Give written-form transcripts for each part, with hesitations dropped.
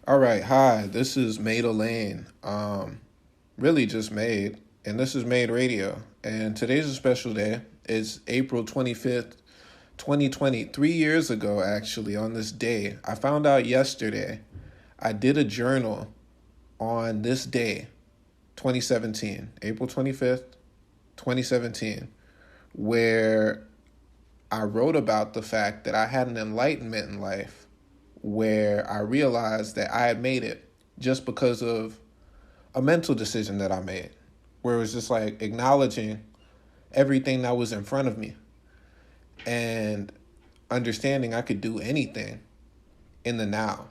All right, hi, this is Made.Allayne, really just Made, and this is Made Radio, and today's a special day. It's April 25th, 2020, 3 years ago, actually, on this day. I found out yesterday I did a journal on this day, 2017, April 25th, 2017, where I wrote about the fact that I had an enlightenment in life where I realized that I had made it just because of a mental decision that I made, where it was just like acknowledging everything that was in front of me and understanding I could do anything in the now.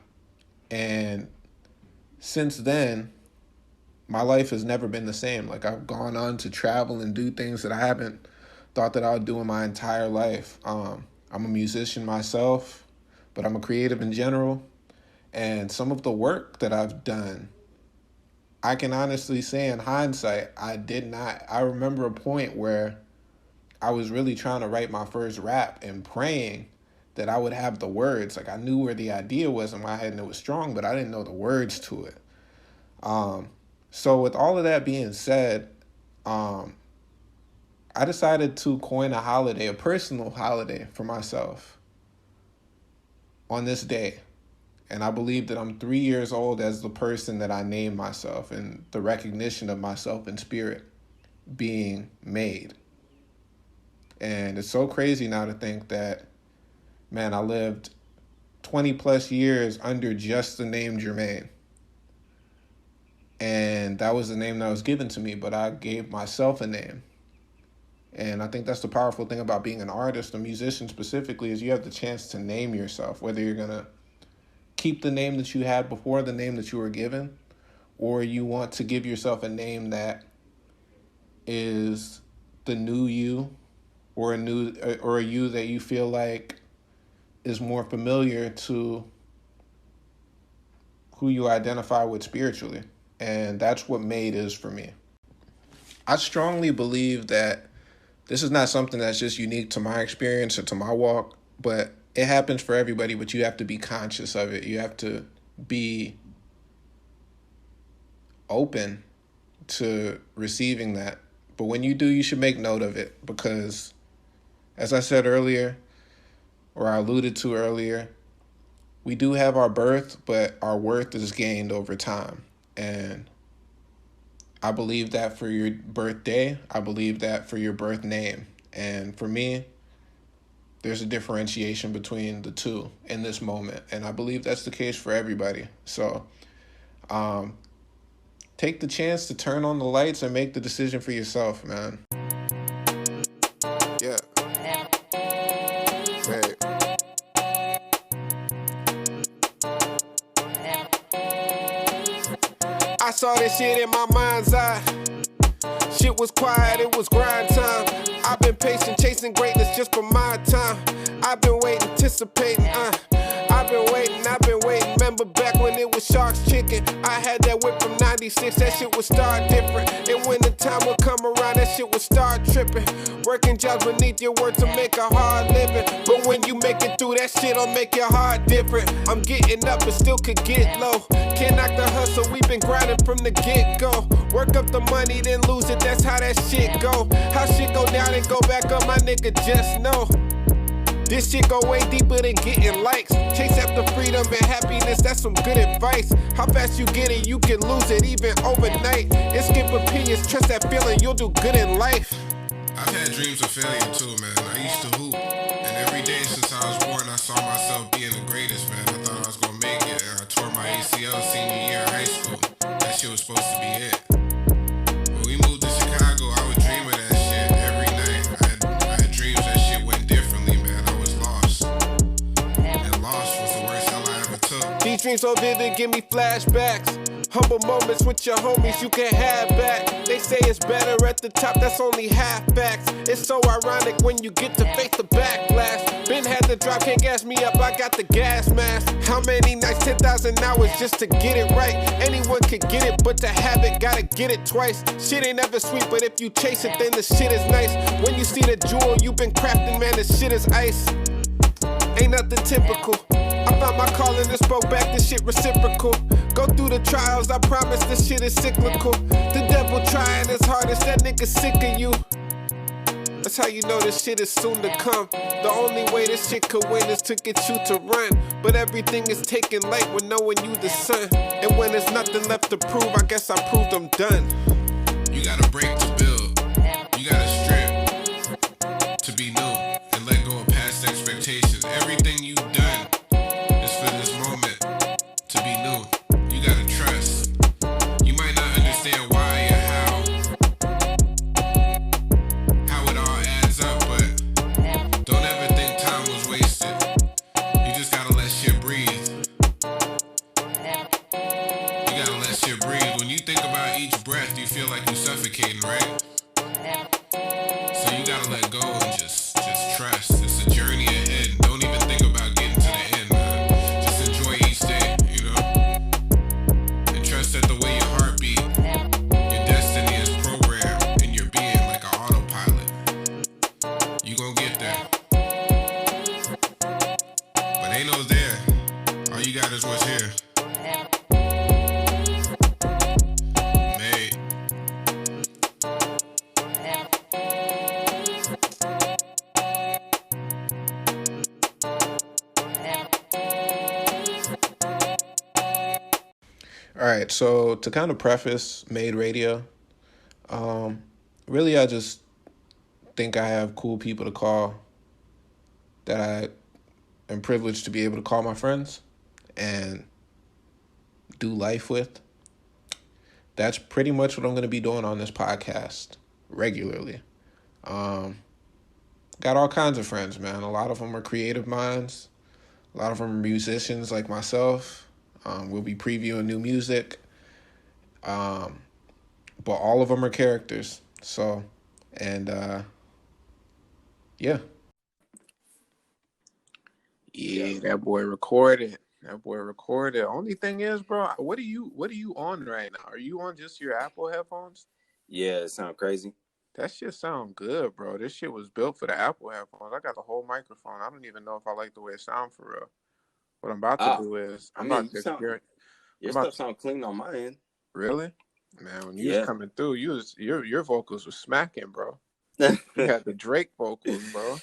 And since then, my life has never been the same. Like, I've gone on to travel and do things that I haven't thought that I would do in my entire life. I'm a musician myself, but I'm a creative in general. And some of the work that I've done, I can honestly say in hindsight, I remember a point where I was really trying to write my first rap and praying that I would have the words. Like, I knew where the idea was in my head and it was strong, but I didn't know the words to it. So with all of that being said, I decided to coin a holiday, a personal holiday for myself on this day. And I believe that I'm 3 years old as the person that I named myself, and the recognition of myself in spirit being made. And it's so crazy now to think that, man, I lived 20 plus years under just the name Jermaine. And that was the name that was given to me, but I gave myself a name. And I think that's the powerful thing about being an artist, a musician specifically, is you have the chance to name yourself, whether you're going to keep the name that you had before the name that you were given, or you want to give yourself a name that is the new you, or a you that you feel like is more familiar to who you identify with spiritually. And that's what Made is for me. I strongly believe that this is not something that's just unique to my experience or to my walk, but it happens for everybody, but you have to be conscious of it. You have to be open to receiving that. But when you do, you should make note of it, because as I said earlier, or I alluded to earlier, we do have our birth, but our worth is gained over time. And I believe that for your birthday. I believe that for your birth name. And for me, there's a differentiation between the two in this moment. And I believe that's the case for everybody. So take the chance to turn on the lights and make the decision for yourself, man. Yeah. Hey. I saw this shit in my mind's eye. Shit was quiet, it was grind time. I've been patient, chasing greatness just for my time. I've been waiting, anticipating, I've been waiting. Remember back when it was Sharks Chicken? I had that whip from 96, that shit would start different. And when the time would come around, that shit would start tripping. Working jobs beneath your work to make a hard living. But when you make it through, that shit'll make your heart different. I'm getting up, but still could get low. Can't knock the hustle, we've been grinding from the get-go. Work up the money, then lose it, that's how that shit go. How shit go down and go back up, my nigga just know. This shit go way deeper than getting likes. Chase after freedom and happiness, that's some good advice. How fast you get it, you can lose it even overnight. It's skip opinions, trust that feeling, you'll do good in life. I've had dreams of failure too, man. I used to hoop, and every day since I was born, I saw myself being the greatest, man. I thought I was gonna make it, and I tore my ACL senior year of high school. That shit was supposed to be it. When we moved to Chicago, I would dream of that shit every night. I had dreams that shit went differently, man. I was lost, and lost was the worst hell I ever took. These dreams so vivid, give me flashbacks. Humble moments with your homies you can have back. They say it's better at the top, that's only half facts. It's so ironic when you get to face the backlash. Been had the drop, can't gas me up, I got the gas mask. How many nights, 10,000 hours just to get it right? Anyone could get it, but to have it, gotta get it twice. Shit ain't ever sweet, but if you chase it, then the shit is nice. When you see the jewel you've been crafting, man, the shit is ice. Ain't nothing typical. I found my calling and spoke back, this shit reciprocal. Go through the trials, I promise this shit is cyclical. The devil trying his hardest, that nigga sick of you. That's how you know this shit is soon to come. The only way this shit could win is to get you to run. But everything is taken light when knowing you the sun. And when there's nothing left to prove, I guess I proved I'm done. You gotta break to build. You gotta strip to be new and let go of past expectations. Everything you've done is for this moment to be new. You gotta trust. You might not understand why or how it all adds up, but don't ever think time was wasted. You just gotta let shit breathe. You gotta let shit breathe. When you think about each breath, you feel like you're suffocating, right? So you gotta let go and just trust. It's a journey ahead. Don't even think about getting to the end, man. Just enjoy each day, you know? And trust that the way your heart beat, your destiny is programmed in your being like an autopilot. You gon' get there. But ain't no there. All you got is what's here. Made. All right, so to kind of preface Made Radio, really I just think I have cool people to call that I am privileged to be able to call my friends and do life with. That's pretty much what I'm going to be doing on this podcast regularly. Got all kinds of friends, man. A lot of them are creative minds. A lot of them are musicians like myself. We'll be previewing new music. But all of them are characters. So, and yeah. Yeah, that boy recorded. Only thing is, bro, what are you on right now? Are you on just your Apple headphones? Yeah, it sound crazy. That shit sound good, bro. This shit was built for the Apple headphones. I got the whole microphone. I don't even know if I like the way it sounds for real. What I'm about to do is Your stuff sound clean on my end. Really? Man, when you was coming through, your vocals were smacking, bro. You had the Drake vocals, bro.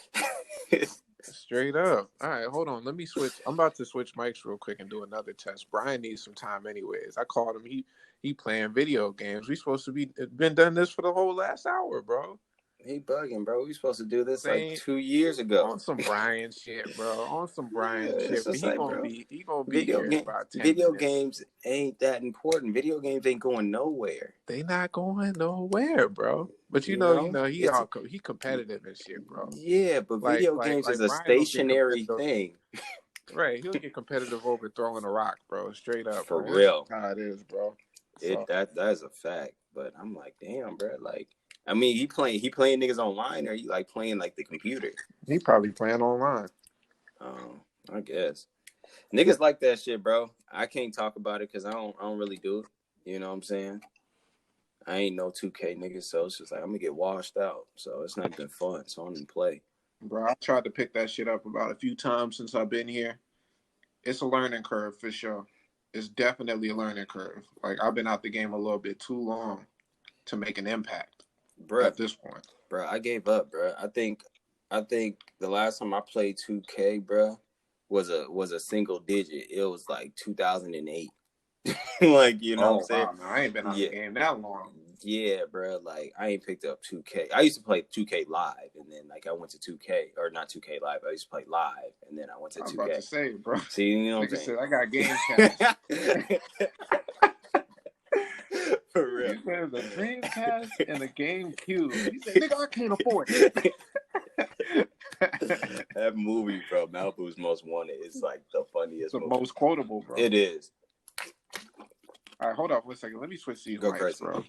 Straight up. All right, hold on. Let me switch. I'm about to switch mics real quick and do another test. Brian needs some time anyways. I called him. He playing video games. We supposed to been done this for the whole last hour, bro. He bugging, bro. We supposed to do this like 2 years ago. On some Brian shit, bro. On some Brian shit. But he gonna be video here in about 10 Video minutes. games ain't that important. Video games ain't going nowhere. They not going nowhere, bro. But you know, he competitive and shit, bro. Yeah, but video games is a stationary thing. Right, he'll get competitive over throwing a rock, bro. Straight up, for bro. real. That's how it is, bro. That is a fact. But I'm like, damn, bro. Like, I mean, he playing niggas online, or he like playing like the computer? He probably playing online. I guess niggas like that shit, bro. I can't talk about it because I don't really do it. You know what I'm saying? I ain't no 2K nigga, so it's just like I'm gonna get washed out. So it's not been fun. So I don't even play. Bro, I tried to pick that shit up about a few times since I've been here. It's a learning curve for sure. It's definitely a learning curve. Like, I've been out the game a little bit too long to make an impact, bro. At this point, bro, I gave up, bro. I think the last time I played 2K, bro, was a single digit. It was like 2008. Like, you know what I'm saying? Wow, man, I ain't been on the game that long. Yeah, bro. Like, I ain't picked up 2K. I used to play 2K Live, and then like I went to 2K, or not 2K Live. I used to play Live, and then I went to 2K. I was about to say, bro. See, you know what I'm saying? I got Game Pass. For real. He said the Dreamcast and the GameCube. He said, nigga, I can't afford it. That movie, bro, Malibu's Most Wanted, is like the funniest movie. The most quotable, bro. It is. All right, hold on for a second. Let me switch these mics, crazy, bro.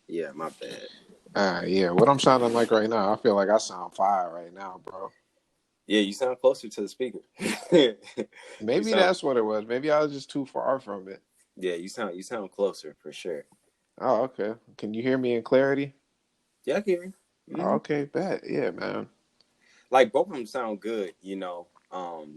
Yeah, my bad. Yeah, what I'm sounding like right now, I feel like I sound fire right now, bro. Yeah, you sound closer to the speaker. Maybe that's what it was. Maybe I was just too far from it. Yeah, you sound closer for sure. Oh, okay. Can you hear me in clarity? Yeah, I can hear you. Mm-hmm. Oh, okay, bet. Yeah, man. Like both of them sound good, you know.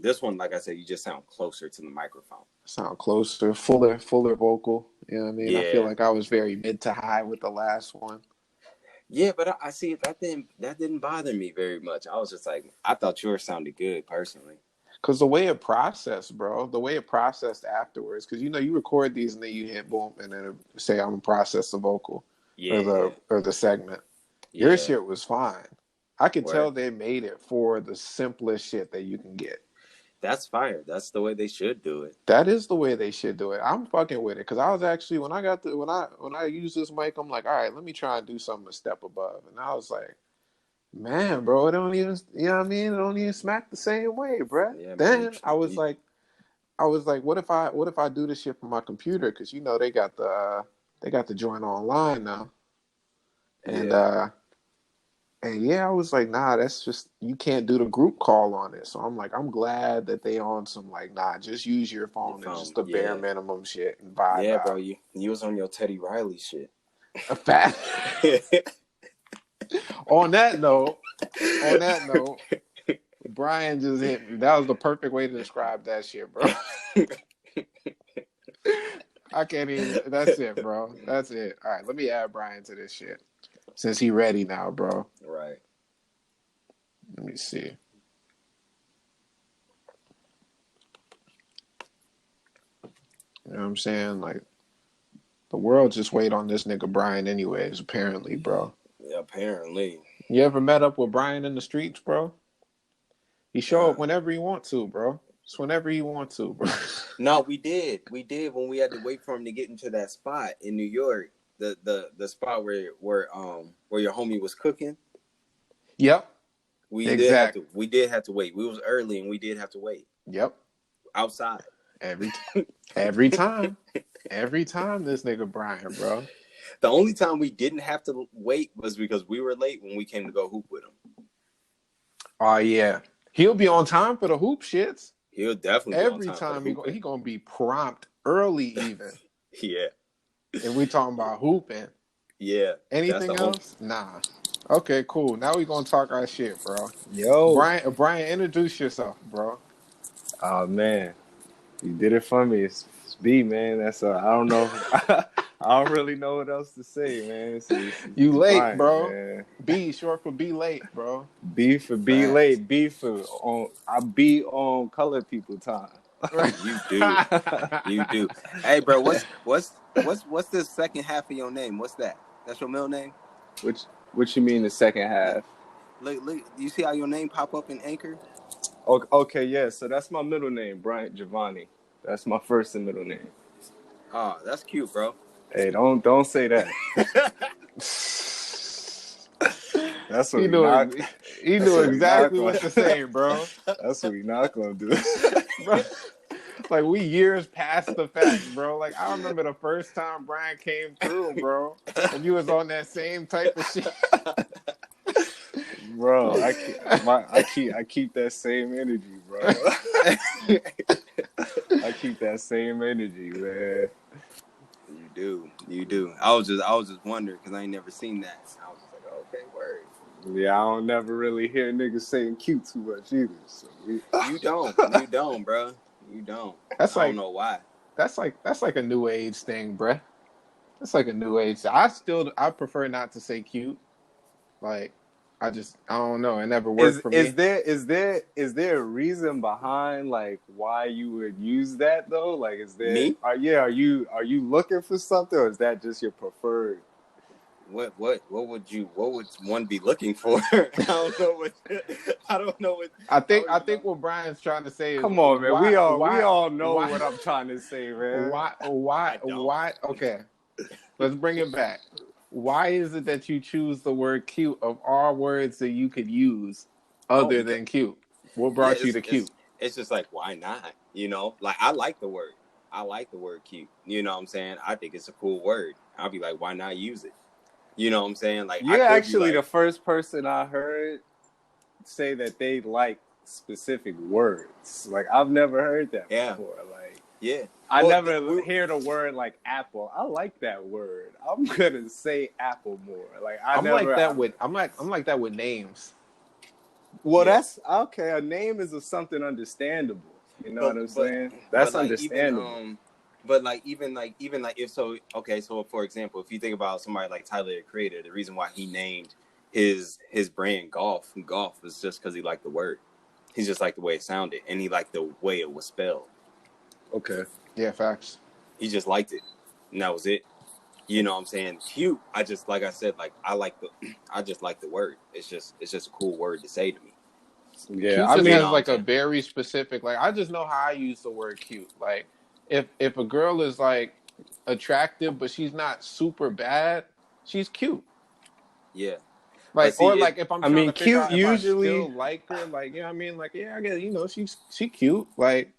This one, like I said, you just sound closer to the microphone. Sound closer, fuller vocal. You know what I mean? I feel Yeah. like I was very mid to high with the last one. Yeah, but I see that didn't bother me very much. I was just like, I thought yours sounded good personally. Cause the way it processed, bro, the way it processed afterwards, because you know you record these and then you hit boom and then it say I'm gonna process the vocal or the segment. Yeah. Your shit was fine. I could Word. tell they made it for the simplest shit that you can get. That's fire. That's the way they should do it. That is the way they should do it. I'm fucking with it because I was actually when I use this mic, I'm like, all right, let me try and do something a step above, and I was like, man, bro, it don't even, you know what I mean? It don't even smack the same way, bro. Yeah, Then man. I was like, what if I do this shit from my computer? Because you know they got the joint online now, and yeah, I was like, nah, that's just, you can't do the group call on it. So I'm like, I'm glad that they on some like, nah, just use your phone and just the bare minimum shit and vibe. Yeah, out. bro, you was on your Teddy Riley shit. A fact. On that note, Brian just hit me. That was the perfect way to describe that shit, bro. I can't even. That's it, bro. That's it. All right, let me add Brian to this shit since he ready now, bro. Right. Let me see. You know what I'm saying? Like, the world just wait on this nigga Brian anyways, apparently, bro. Yeah, apparently. You ever met up with Brian in the streets, bro? He show up whenever he want to, bro. Just whenever he want to, bro. No, we did when we had to wait for him to get into that spot in New York, the spot where your homie was cooking. Yep. We did have to wait. We was early and we did have to wait. Yep. Outside. Every time this nigga Brian, bro. The only time we didn't have to wait was because we were late when we came to go hoop with him. Oh yeah. He'll be on time for the hoop shits. He'll definitely every time he gonna be prompt early even. Yeah. And we talking about hooping. Yeah. Anything else? Nah. Okay, cool. Now we gonna talk our shit, bro. Yo, Brian, introduce yourself, bro. Oh man, you did it for me. It's B, man. That's I don't know. I don't really know what else to say, man. It's you late, fine, bro. Man. B short for be late, bro. B for be late. B for I be on colored people time. You do. Hey, bro, what's the second half of your name? What's that? That's your middle name? What you mean the second half? Look, you see how your name pop up in Anchor? Okay, yeah. So that's my middle name, Bryant Giovanni. That's my first and middle name. Oh, that's cute, bro. Hey, don't say that. That's what he knew exactly what to say, bro. That's what we not gonna do. Bro, like we years past the fact, bro. Like I remember the first time Brian came through, bro, and you was on that same type of shit. Bro, I keep that same energy, bro. I keep that same energy, man. You do. I was just wondering because I ain't never seen that. So I was just like, okay, word. Yeah, I don't never really hear niggas saying cute too much either. So you don't, bro. You don't. I don't know why. That's like a new age thing, bruh. That's like a new age. I prefer not to say cute. Like, I don't know. It never worked for me. Is there a reason behind like why you would use that though? Like, is there? Me? Are you looking for something, or is that just your preferred? What would one be looking for? I don't know what. I think what Brian's trying to say is, come on, man. We all know what I'm trying to say, man. Why? Okay, let's bring it back. Why is it that you choose the word cute of all words that you could use other than cute? What brought you to cute? It's just like, why not? You know, like I like the word cute. You know what I'm saying? I think it's a cool word. I'll be like, why not use it? You know what I'm saying? Like, you're actually the first person I heard say that they like specific words. Like, I've never heard that before. Like, yeah. I never hear the word like apple. I like that word. I'm gonna say apple more. Like I'm like that with names. Well, that's okay. A name is something understandable. You know what I'm saying? That's understandable. Even if so, okay. So for example, if you think about somebody like Tyler, the Creator, the reason why he named his brand golf is just because he liked the word. He just liked the way it sounded, and he liked the way it was spelled. Okay. Yeah, facts. He just liked it, and that was it. You know what I'm saying? Cute. I just like the word. It's just a cool word to say to me. Yeah, cute has like a very specific. Like I just know how I use the word cute. Like if a girl is like attractive but she's not super bad, she's cute. Yeah. Like like if I'm trying to figure out if usually I still like her, like, you know what I mean? Like, yeah, I guess, you know, she cute. Like,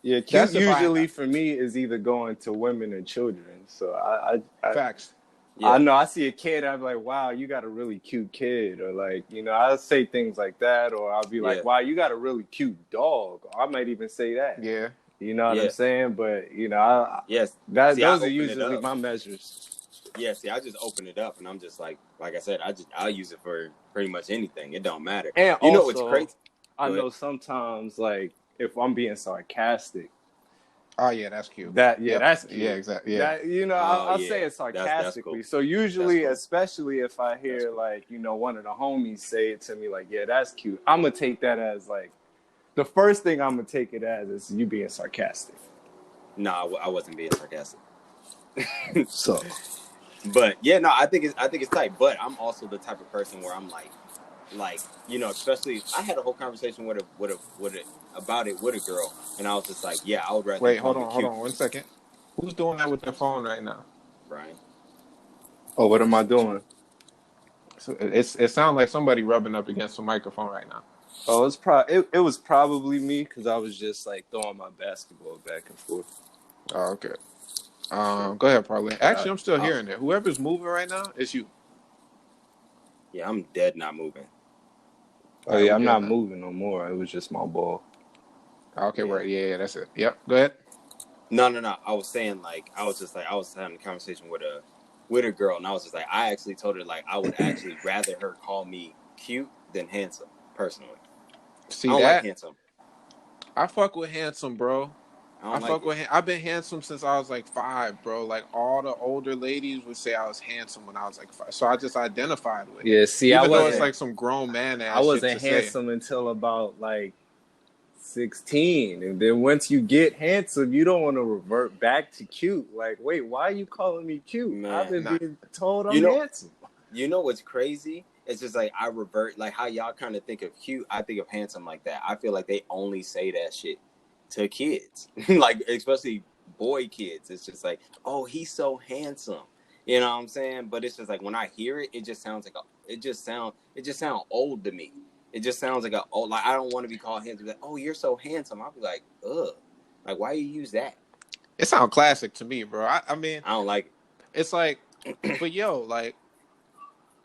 yeah, cute usually for me is either going to women or children. So I facts. Yeah. I know I see a kid, I'm like, wow, you got a really cute kid, or like, you know, I'll say things like that, or I'll be like, wow, you got a really cute dog. Or I might even say that. Yeah. You know what I'm saying? But you know, those are usually my measures. Yeah, see, I just open it up, and I'm just like I said, I'll use it for pretty much anything. It don't matter. And you also, know what's crazy? I know sometimes, like, if I'm being sarcastic. Oh yeah, that's cute. That's cute. Yeah, exactly. Yeah, that, you know, I'll say it sarcastically. That's cool. So usually, especially if I hear like, you know, one of the homies say it to me, like, yeah, that's cute. I'm gonna take that as like the first thing I'm gonna take it as is you being sarcastic. No, I wasn't being sarcastic. So. But yeah, no, I think it's tight. But I'm also the type of person where I'm like, you know, especially I had a whole conversation about it with a girl, and I was just like, yeah, I would rather. Wait, hold on 1 second. Who's doing that with their phone right now? Brian. Oh, what am I doing? So it sounds like somebody rubbing up against the microphone right now. Oh, it was probably me because I was just like throwing my basketball back and forth. Oh, okay. Go ahead, Parlay. Actually, I'm still hearing it. Whoever's moving right now, it's you. Yeah, I'm dead not moving. Oh, yeah, I'm not moving no more. It was just my ball. Okay, right. Yeah, that's it. Yep, go ahead. No. I was saying, like, I was having a conversation with a girl, and I was just like, I actually told her, like, I would actually rather her call me cute than handsome, personally. See, I don't like handsome. I fuck with handsome, bro. I've been handsome since I was like 5, bro. Like all the older ladies would say I was handsome when I was like 5, so I just identified with it. Yeah, see, even though it's like some grown man ass. I wasn't handsome until about like 16, and then once you get handsome, you don't want to revert back to cute. Like, wait, why are you calling me cute? Man, I've been being told I'm handsome. You know what's crazy? It's just like I revert, like how y'all kind of think of cute. I think of handsome like that. I feel like they only say that shit to kids, like especially boy kids. It's just like, oh, he's so handsome, you know what I'm saying? But it's just like when I hear it, it just sounds like it just sound old to me. It just sounds like like I don't want to be called handsome. Like, oh, you're so handsome. I'll be like, ugh, like why you use that? It sounds classic to me, bro. I mean, I don't like it. It's like, but yo, like,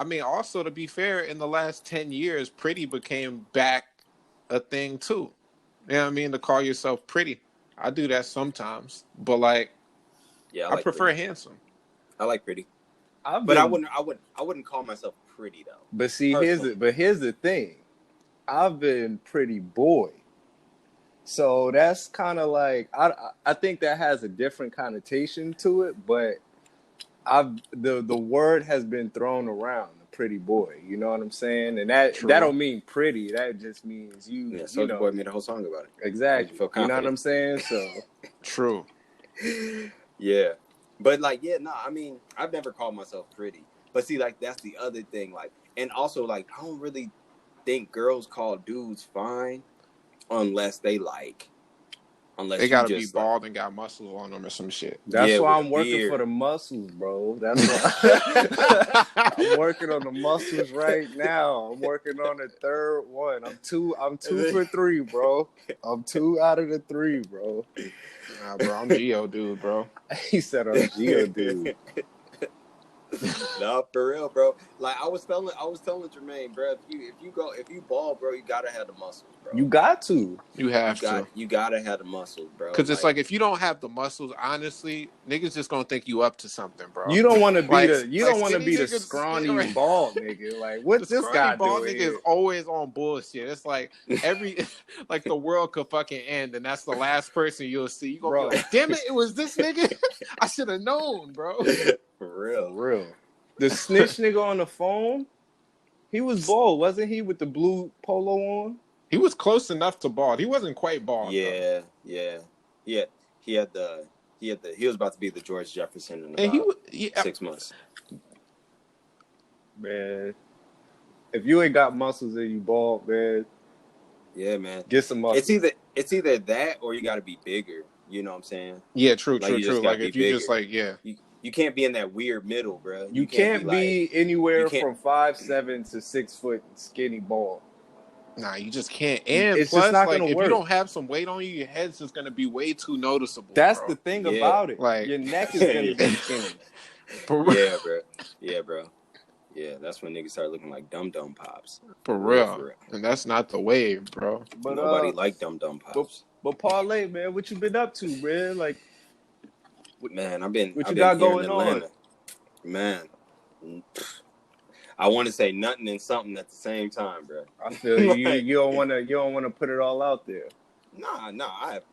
I mean, also to be fair, in the last 10 years, pretty became back a thing too. You know what I mean? To call yourself pretty. I do that sometimes. But like, yeah, I prefer pretty. Handsome. I like pretty. I wouldn't call myself pretty though. But see, here's the thing. I've been pretty boy. So that's kind of like I think that has a different connotation to it, but the word has been thrown around, the pretty boy. You know what I'm saying? And that don't mean pretty. That just means you. Yeah, Soulja Boy made a whole song about it. Exactly. You know what I'm saying? So true. Yeah, but like, yeah, no. I mean, I've never called myself pretty. But see, like that's the other thing. Like, and also like I don't really think girls call dudes fine unless they gotta be bald and got muscles on them or some shit. That's why I'm working for the muscles, bro. That's why I'm working on the muscles right now. I'm working on the third one. I'm two for 3, bro. I'm 2 out of the 3, bro. Nah, bro, I'm Geo dude, bro. He said I'm Geo dude. Nah, for real, bro. Like I was telling Jermaine, bro, if you ball, bro, you gotta have the muscles, bro. You got to. You have to. You gotta have the muscles, bro. Because it's like if you don't have the muscles, honestly, niggas just gonna think you up to something, bro. You don't want to be Like- the you like don't want to skinny be the niggas- scrawny right. bald nigga. Like what's The this guy scrawny bald doing? nigga Here? is always on bullshit. It's like like the world could fucking end, and that's the last person you'll see. You gonna Bro. be like, damn it was this nigga. I should have known, bro. For real. For real. The snitch nigga on the phone, he was bald, wasn't he? With the blue polo on. He was close enough to bald. He wasn't quite bald. Yeah. He was about to be the George Jefferson in And about 6 months. Man, if you ain't got muscles and you bald, man, Yeah, man. get some muscles. It's either that or you got to be bigger. You know what I'm saying? Yeah, true. Like, you just Like gotta if be you bigger. just like You can't be in that weird middle, bro. You can't be anywhere you can't- from 5'7" to 6 foot skinny bald. nah, you just can't. And It's plus, just not like gonna if work. you don't have some weight on you, your head's just gonna be way too noticeable. That's bro. the thing Yeah. about it. Like- Your neck is gonna be skinny. For real. Yeah, bro. Yeah, that's when niggas start looking like dum-dum pops. For real. And that's not the wave, bro. But Nobody like dum-dum pops. But Parlay, man, what you been up to, man? Like, Man, I've been What you I've got been here going in on? Atlanta. Man, I want to say nothing and something at the same time, bro. I feel you. You don't wanna put it all out there. Nah,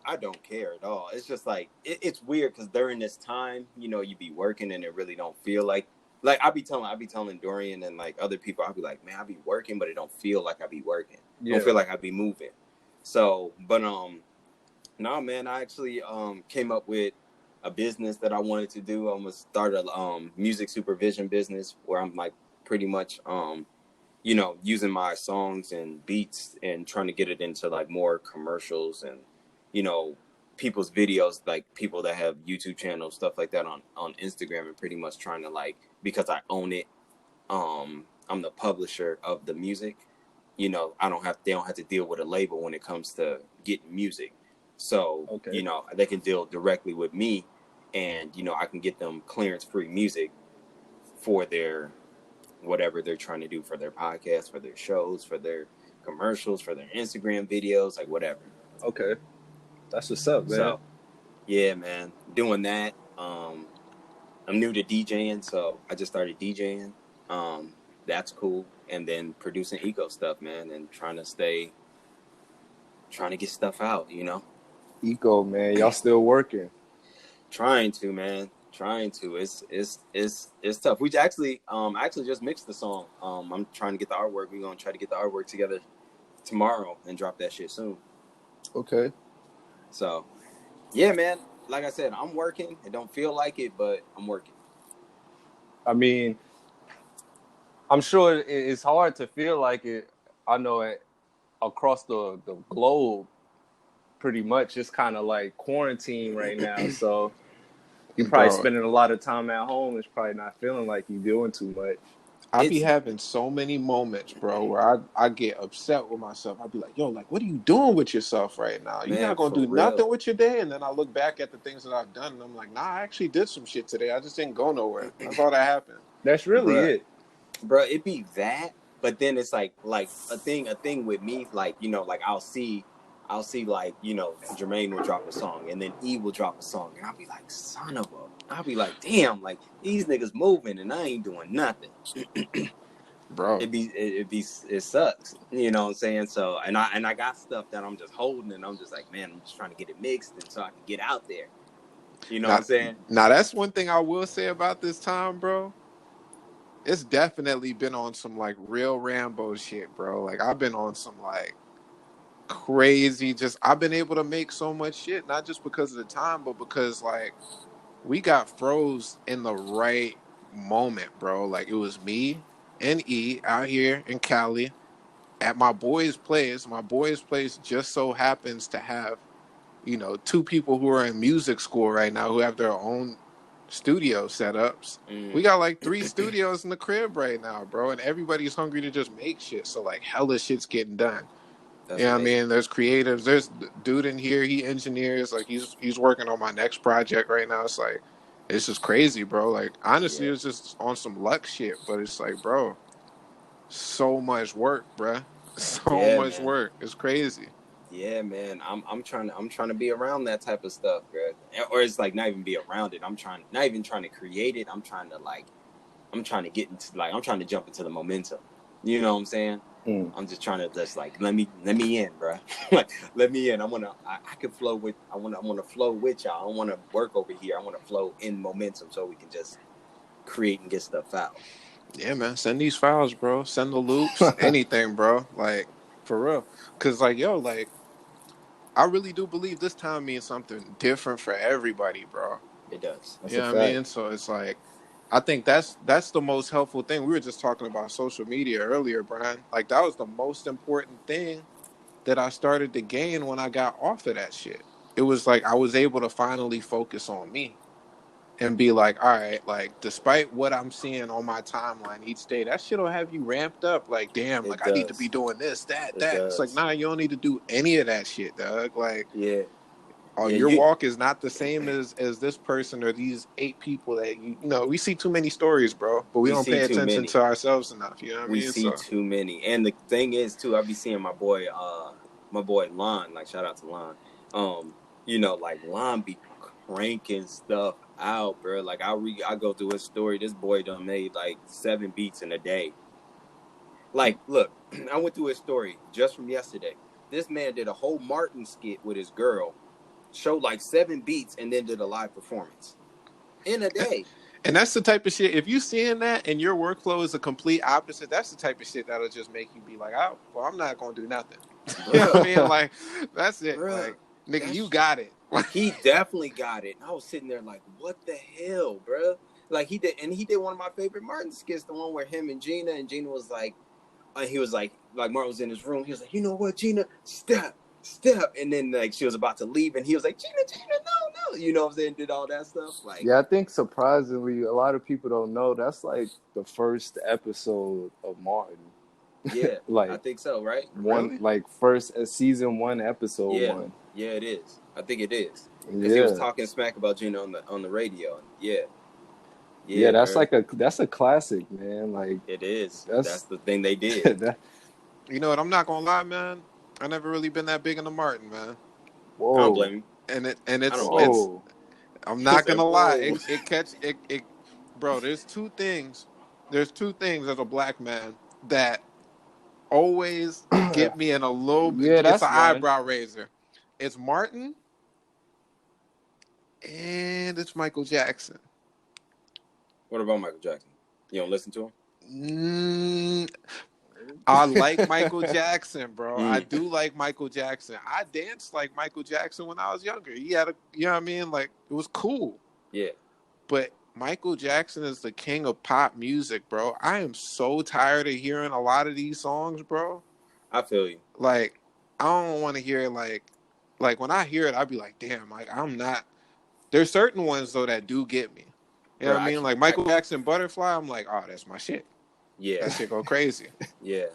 I don't care at all. It's just like it's weird because during this time, you know, you be working and it really don't feel like I be telling Dorian and like other people, I'll be like, man, I be working, but it don't feel like I be working. Yeah. Don't feel like I be moving. So, but no, man, I actually came up with a business that I wanted to do. I'm gonna start a music supervision business where I'm like pretty much you know, using my songs and beats and trying to get it into like more commercials and, you know, people's videos, like people that have YouTube channels, stuff like that on Instagram, and pretty much trying to like, because I own it, I'm the publisher of the music, you know, they don't have to deal with a label when it comes to getting music. So, Okay. you know, they can deal directly with me and, you know, I can get them clearance-free music for their whatever they're trying to do for their podcast, for their shows, for their commercials, for their Instagram videos, like whatever. Okay. That's what's up, man. So, yeah, man, doing that. I'm new to DJing, so I just started DJing. That's cool. And then producing eco stuff, man, and trying to get stuff out, you know? Eco, man. Y'all still working. Trying to, man. It's tough. We actually just mixed the song. I'm trying to get the artwork. We're gonna try to get the artwork together tomorrow and drop that shit soon. Okay. So, yeah, man. Like I said, I'm working. It don't feel like it, but I'm working. I mean, I'm sure it's hard to feel like it. I know it across the globe, pretty much it's kind of like quarantine right now. So you're probably spending a lot of time at home. It's probably not feeling like you're doing too much. I be having so many moments, bro, where I get upset with myself. I be like, yo, like, what are you doing with yourself right now? You're Man, not going to for do real. nothing with your day? And then I look back at the things that I've done, and I'm like, nah, I actually did some shit today. I just didn't go nowhere. That's all that happened. That's really Bruh. it. Bro, it be that, but then it's like a thing with me, like, you know, like I'll see like, you know, Jermaine will drop a song and then E will drop a song and I'll be like, son of a, I'll be like, damn, like these niggas moving and I ain't doing nothing. Bro. It sucks. You know what I'm saying? So, and I got stuff that I'm just holding and I'm just like, man, I'm just trying to get it mixed and so I can get out there. You know what I'm saying? Now, that's one thing I will say about this time, bro. It's definitely been on some, like, real Rambo shit, bro. Like, I've been on some, like, crazy, I've been able to make so much shit, not just because of the time, but because, like, we got froze in the right moment, bro. Like, it was me and E out here in Cali at my boy's place. My boy's place just so happens to have, you know, two people who are in music school right now who have their own studio setups. We got like 3 studios in the crib right now, bro, and everybody's hungry to just make shit. So like hella shit's getting done. That's You know what I amazing. mean? There's creatives. There's dude in here, he engineers, like he's working on my next project right now. It's like It's just crazy, bro. Like, honestly, Yeah. it's just on some luck shit. But it's like, bro, so much work, bruh. So Yeah, much man. work. It's crazy. Yeah, man. I'm trying to be around that type of stuff, bro. Or it's like not even be around it. Not even trying to create it. I'm trying to get into I'm trying to jump into the momentum. You know what I'm saying? I'm just trying to just like let me in, bro. Like let me in. I can flow with. I want to flow with y'all. I don't want to work over here. I want to flow in momentum so we can just create and get stuff out. Yeah, man. Send these files, bro. Send the loops. Anything, bro. Like, for real. Because, like, yo, like, I really do believe this time means something different for everybody, bro. It does. That's You a know what I fact. mean? So it's like, I think that's the most helpful thing. We were just talking about social media earlier, Brian. Like, that was the most important thing that I started to gain when I got off of that shit. It was like I was able to finally focus on me and be like, all right, like, despite what I'm seeing on my timeline each day, that shit'll have you ramped up. Like, damn, It like, I need to does. be doing this, that. It It's like, does. nah, you don't need to do any of that shit, dog. Like, Yeah. oh, Yeah. your walk is not the same as this person or these 8 people that you know. We see too many stories, bro, but we We don't see pay too attention many. to ourselves enough. You know what I We mean? see So too many. And the thing is too, I be seeing my boy Lon, like shout out to Lon. Like Lon be cranking stuff out, bro. Like I go through his story. This boy done made like 7 beats in a day. Like, look, I went through his story just from yesterday. This man did a whole Martin skit with his girl, showed like 7 beats, and then did a live performance in a day. and that's the type of shit. If you seeing that and your workflow is a complete opposite, that's the type of shit that'll just make you be like, oh, well, I'm not gonna do nothing. You know what I mean? Like, that's it. Bruh, Like, nigga, you got it. He definitely got it. And I was sitting there like, what the hell, bro? Like he did one of my favorite Martin skits, the one where him and Gina was like, he was like Martin was in his room. He was like, you know what, Gina, step. And then like she was about to leave and he was like, Gina, no. You know what I'm saying? Did all that stuff. Like, Yeah, I think surprisingly, a lot of people don't know that's like the first episode of Martin. yeah, Like, I think so, right? One, Really? like first season 1, episode 1. Yeah, it is. I think it is. Because Yeah. he was talking smack about Gina on the radio. Yeah, that's bro. that's a classic, man. Like, it is. That's the thing they did. You know what? I'm not gonna lie, man. I never really been that big into Martin, man. whoa. I don't blame you. And it's Whoa. I'm not gonna lie. Whoa. Bro. There's two things as a black man that always get me in a little bit. Yeah, It's that's an one. eyebrow raiser. It's Martin and it's Michael Jackson. What about Michael Jackson? You don't listen to him? I like Michael Jackson, bro. I do like Michael Jackson. I danced like Michael Jackson when I was younger. He had you know what I mean? Like, it was cool. Yeah. But Michael Jackson is the king of pop music, bro. I am so tired of hearing a lot of these songs, bro. I feel you. Like, I don't want to hear like when I hear it, I'd be like, damn, like I'm not. There's certain ones though that do get me. You know what I mean? Like Michael Jackson, Butterfly. I'm like, oh, that's my shit. Yeah. That shit go crazy. Yeah.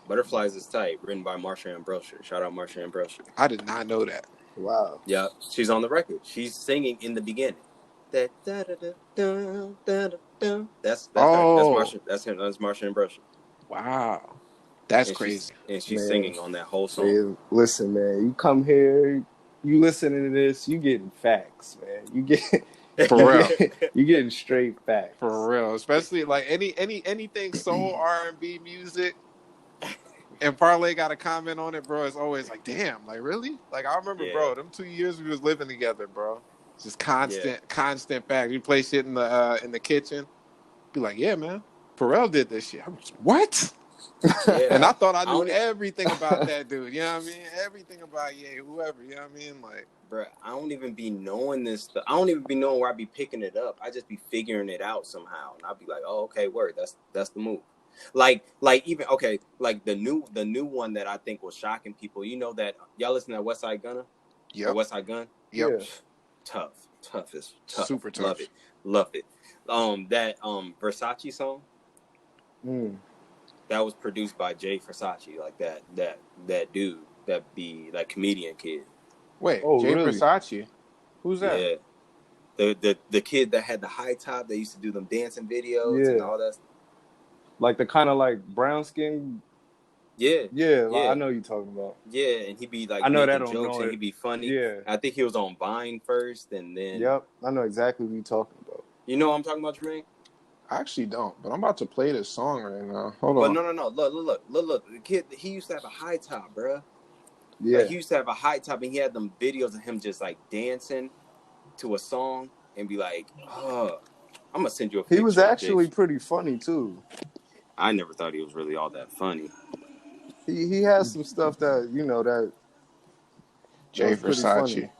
Butterflies is tight, written by Marsha Ambrosius. Shout out Marsha Ambrosius. I did not know that. Wow. Yeah, she's on the record. She's singing in the beginning. That's Marsha. That's Marsha Ambrosius. Wow, that's crazy. She's singing on that whole song. Man, listen, man, you come here, you listening to this, you getting facts, man. You get for real. You getting straight facts for real. Especially like anything soul R&B music. And Parlay got a comment on it, bro. It's always like, damn, like really? Like I remember, bro, them 2 years we was living together, bro. Just constant fact. We play shit in the kitchen. Be like, yeah, man, Pharrell did this shit. I'm just, what? Yeah. And I thought I knew everything about that dude. You know what I mean? Everything about whoever. You know what I mean? Like, bro, I don't even be knowing this stuff. I don't even be knowing where I be picking it up. I just be figuring it out somehow, and I'll be like, oh, okay, word. That's the move. Like even okay, like the new one that I think was shocking people. You know that y'all listen to West Side Gunna? Yeah. West Side Gun? Yep. Yeah. Tough is tough. Super tough. Love it. That Versace song. That was produced by Jay Versace, like that dude, that comedian kid. Wait, Oh, Jay really? Versace? Who's that? Yeah. The kid that had the high top, they used to do them dancing videos and all that. Like the kind of like brown skin. Yeah. Like, I know you're talking about. Yeah, and he'd be like I know making jokes and he'd be funny. Yeah. I think he was on Vine first, and then. Yep, I know exactly what you're talking about. You know what I'm talking about, Jermaine? I actually don't, but I'm about to play this song right now. Hold on. But no. Look. The kid, he used to have a high top, bruh. Yeah. Like, he used to have a high top, and he had them videos of him just like dancing to a song and be like, "Oh, I'm gonna send you a picture." He was actually pretty funny too. I never thought he was really all that funny. He has some stuff that that. Jay Versace.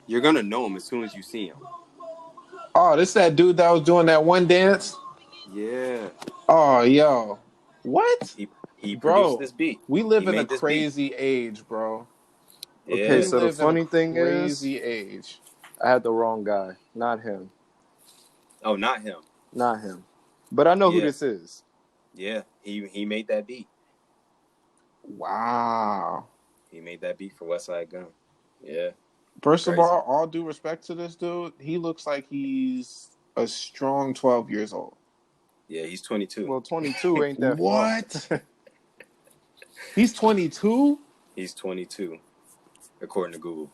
You're gonna know him as soon as you see him. Oh, this that dude that was doing that one dance? Yeah. Oh, yo. What? He produced this beat. We live in a crazy age, bro. Yeah. Okay, so the funny thing is, crazy age. I had the wrong guy, not him. Oh, not him. Not him. But I know who this is. Yeah, he made that beat. Wow. He made that beat for Westside Gun. Yeah. First of all due respect to this dude, he looks like he's a strong 12 years old. Yeah, he's 22. Well, 22 ain't that What? He's 22? He's 22, according to Google.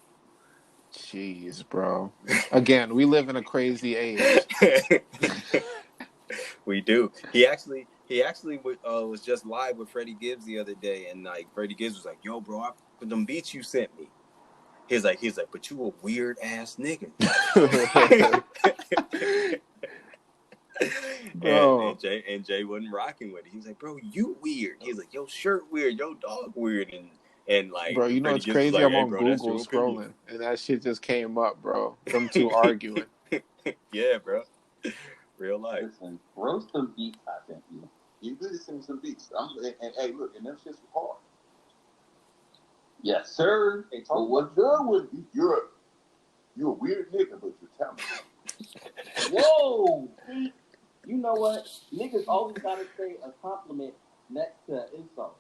Jeez, bro. Again, we live in a crazy age. We do. He actually was just live with Freddie Gibbs the other day, and like Freddie Gibbs was like, "Yo, bro, for them beats you sent me." He's like, "But you a weird ass nigga." Bro. And Jay wasn't rocking with it. He was like, "Bro, you weird." He's like, "Yo, shirt weird, yo, dog weird," and like, bro, you know it's crazy? like, I'm hey, on bro, Google scrolling, and that shit just came up, bro. Them two arguing. Yeah, bro. Real life. Listen, roast some beats, I think you. You really send some beats. And hey, look, and them shits were hard. Yes, sir. Hey, but what's good with you? You're a weird nigga, but you're talented. Whoa! See, you know what? Niggas always gotta say a compliment next to an insult.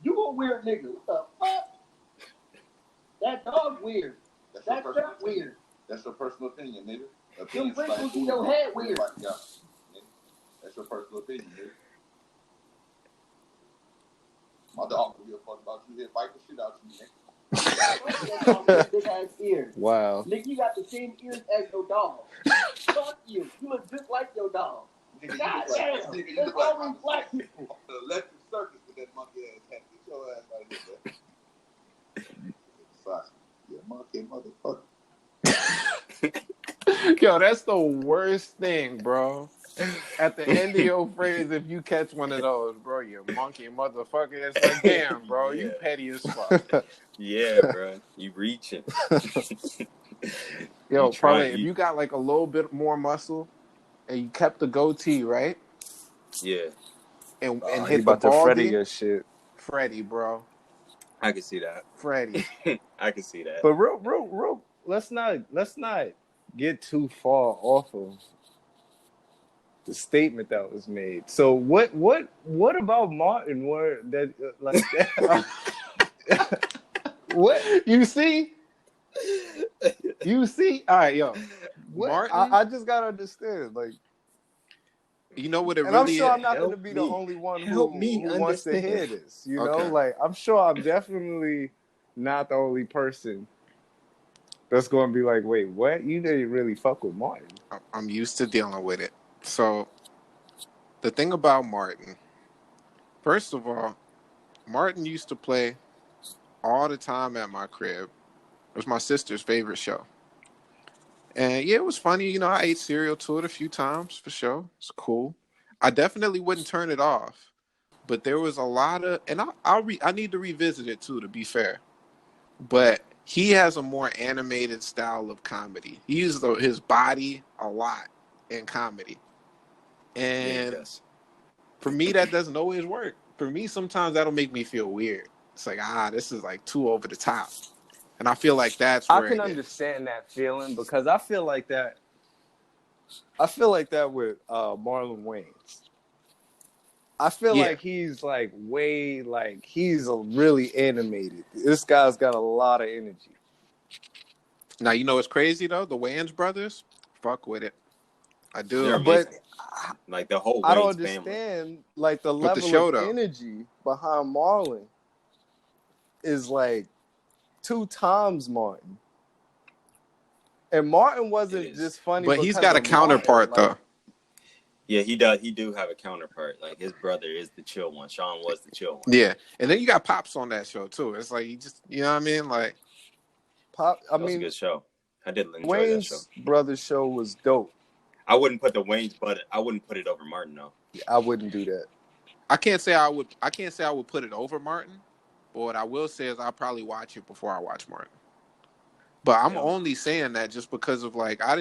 You a weird nigga. What the fuck? That dog weird. That shirt weird. That's your personal opinion, nigga. Them wrinkles in your head weird. Yeah. That's your personal opinion, nigga. My dog will give a fuck about you. He'll fight the shit out you, nigga. Big ass ears. Wow. Nigga, you got the same ears as your dog. Fuck you. You look just like your dog. Nigga, God damn. damn. It's always black people. The electric circus with that monkey ass hat. Get your ass out of here, man. Yeah, monkey motherfucker. Yo, that's the worst thing, bro. At the end of your phrase, if you catch one of those, bro, you monkey motherfucker. It's like, damn, bro, you petty as fuck. Yeah, bro, you reaching. Yo, probably if you got like a little bit more muscle and you kept the goatee, right? Yeah. And He hit the about to baldy, Freddie your shit. Freddie, bro. I can see that. Freddie. I can see that. But real, let's not get too far off of the statement that was made. So what about Martin? What that like that? What You see? All right, yo. What? Martin, I just gotta understand, like, you know what it and really I'm sure is? I'm not gonna be the only one who wants to hear this. You know, Okay. like I'm sure I'm definitely not the only person that's gonna be like, wait, what? You didn't really fuck with Martin. I'm used to dealing with it. So, the thing about Martin, first of all, Martin used to play all the time at my crib. It was my sister's favorite show. And yeah, it was funny. You know, I ate cereal to it a few times for sure. It's cool. I definitely wouldn't turn it off. But there was a lot of, and I need to revisit it too, to be fair. But he has a more animated style of comedy. He uses his body a lot in comedy. And for me, that doesn't always work. For me, sometimes that'll make me feel weird. It's like, this is like too over the top. And I feel like that's where I can understand that feeling because I feel like that with Marlon Wayans. I feel like he's like way he's really animated. This guy's got a lot of energy. Now you know what's crazy though. The Wayans brothers, fuck with it. I do. But like the whole I don't understand family. Like the But level the show, of though. energy behind Marlon is like 2 times Martin. And Martin wasn't just funny, but he's got a counterpart Martin, though. Yeah, he does. He do have a counterpart. Like his brother is the chill one. Sean was the chill one. Yeah, and then you got Pops on that show too. It's like you know what I mean? Like Pop. I mean, mean, a good show. I did enjoy Wayne's that show. Brothers show was dope. I wouldn't put the Wayne's, but I wouldn't put it over Martin though. I wouldn't do that. I can't say I would put it over Martin, but what I will say is I'll probably watch it before I watch Martin. But I'm only saying that just because of like I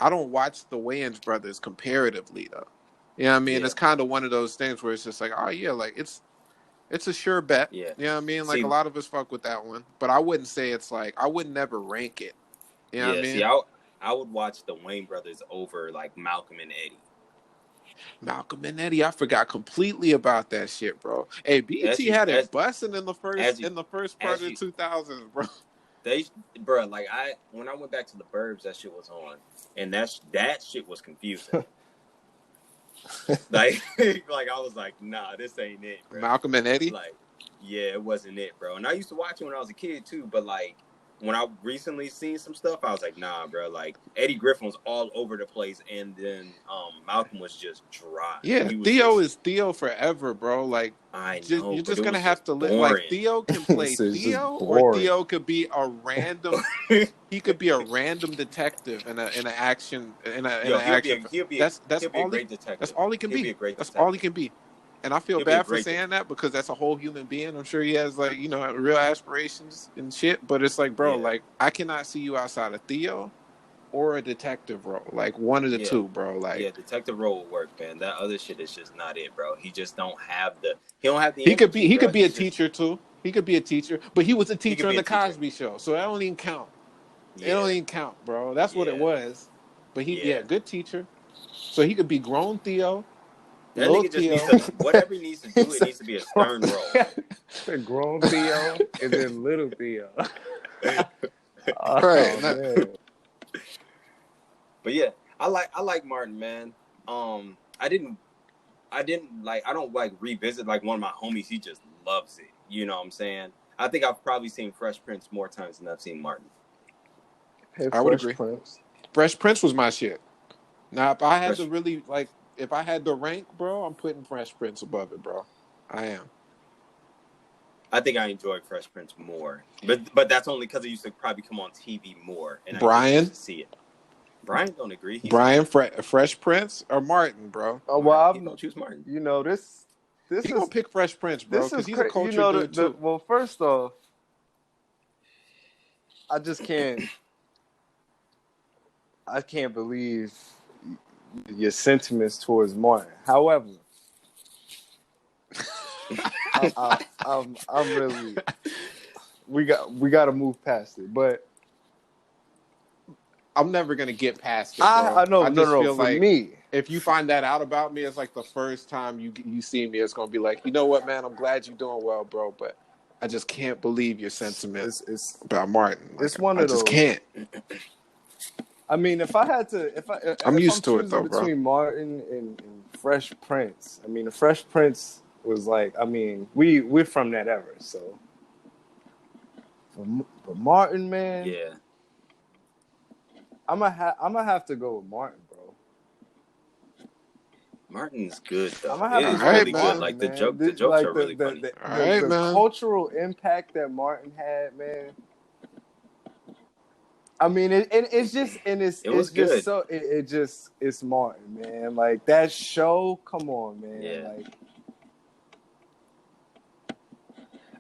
don't watch the Wayans brothers comparatively though. You know what I mean? Yeah. It's kind of one of those things where it's just like, oh yeah, like it's a sure bet. Yeah. You know what I mean? Like a lot of us fuck with that one. But I wouldn't say it's like I would never rank it. You know what I mean? See, I would watch the Wayne brothers over like Malcolm and Eddie. Malcolm and Eddie, I forgot completely about that shit, bro. Hey, BET had it busting in the first part of the 2000s, bro. When I went back to the Burbs, that shit was on, and that shit was confusing. like I was like, nah, this ain't it, bro. Malcolm and Eddie? Like, yeah, it wasn't it, bro. And I used to watch it when I was a kid too, but like when I recently seen some stuff, I was like, nah, bro. Like Eddie Griffin was all over the place, and then Malcolm was just dry. Yeah, Theo is Theo forever, bro. Like I know, you're just gonna have to live. Like Theo can play Theo, or Theo could be a random. He could be a random detective in an action action. That's all he can be. That's all he can be. And I feel bad for saying that because that's a whole human being. I'm sure he has like, you know, real aspirations and shit. But it's like, bro, like I cannot see you outside of Theo or a detective role. Like one of the two, bro. Like detective role would work, man. That other shit is just not it, bro. He just don't have the. He could be a teacher too. He could be a teacher, but he was a teacher in the Cosby Show, so that don't even count. It don't even count, bro. That's what it was. But good teacher. So he could be grown Theo. That nigga just needs to, whatever he needs to do, it needs to be a stern role. The grown Theo and then little Theo. Right. But yeah, I like Martin, man. I don't like revisit like one of my homies. He just loves it. You know what I'm saying? I think I've probably seen Fresh Prince more times than I've seen Martin. Hey, I would agree. Prince. Fresh Prince was my shit. Now, if I had to really like. If I had to rank, bro, I'm putting Fresh Prince above it, bro. I am. I think I enjoy Fresh Prince more, but that's only because it used to probably come on TV more, and Brian I used to see it. Brian don't agree. Fresh Prince or Martin, bro? Oh well, I'm gonna choose Martin. You know this is gonna pick Fresh Prince, bro, because he's a culture dude too. Well, first off, I just can't. I can't believe your sentiments towards Martin. However, I'm really we got to move past it. But I'm never gonna get past it. Bro. I know. I just feel for like me, if you find that out about me, it's like the first time you see me, it's gonna be like, you know what, man? I'm glad you're doing well, bro, but I just can't believe your sentiments about Martin. Like, it's one of those. I just can't. I mean, if I'm used to it though, bro. Between Martin and Fresh Prince, I mean, the Fresh Prince was like, I mean, we're from that era, so. But Martin, man, yeah, I'm gonna have to go with Martin, bro. Martin's good though. I'm gonna have to really good. Like the jokes like are really funny. The cultural impact that Martin had, man. I mean, it's Martin, man. Like that show, come on, man. Yeah. Like,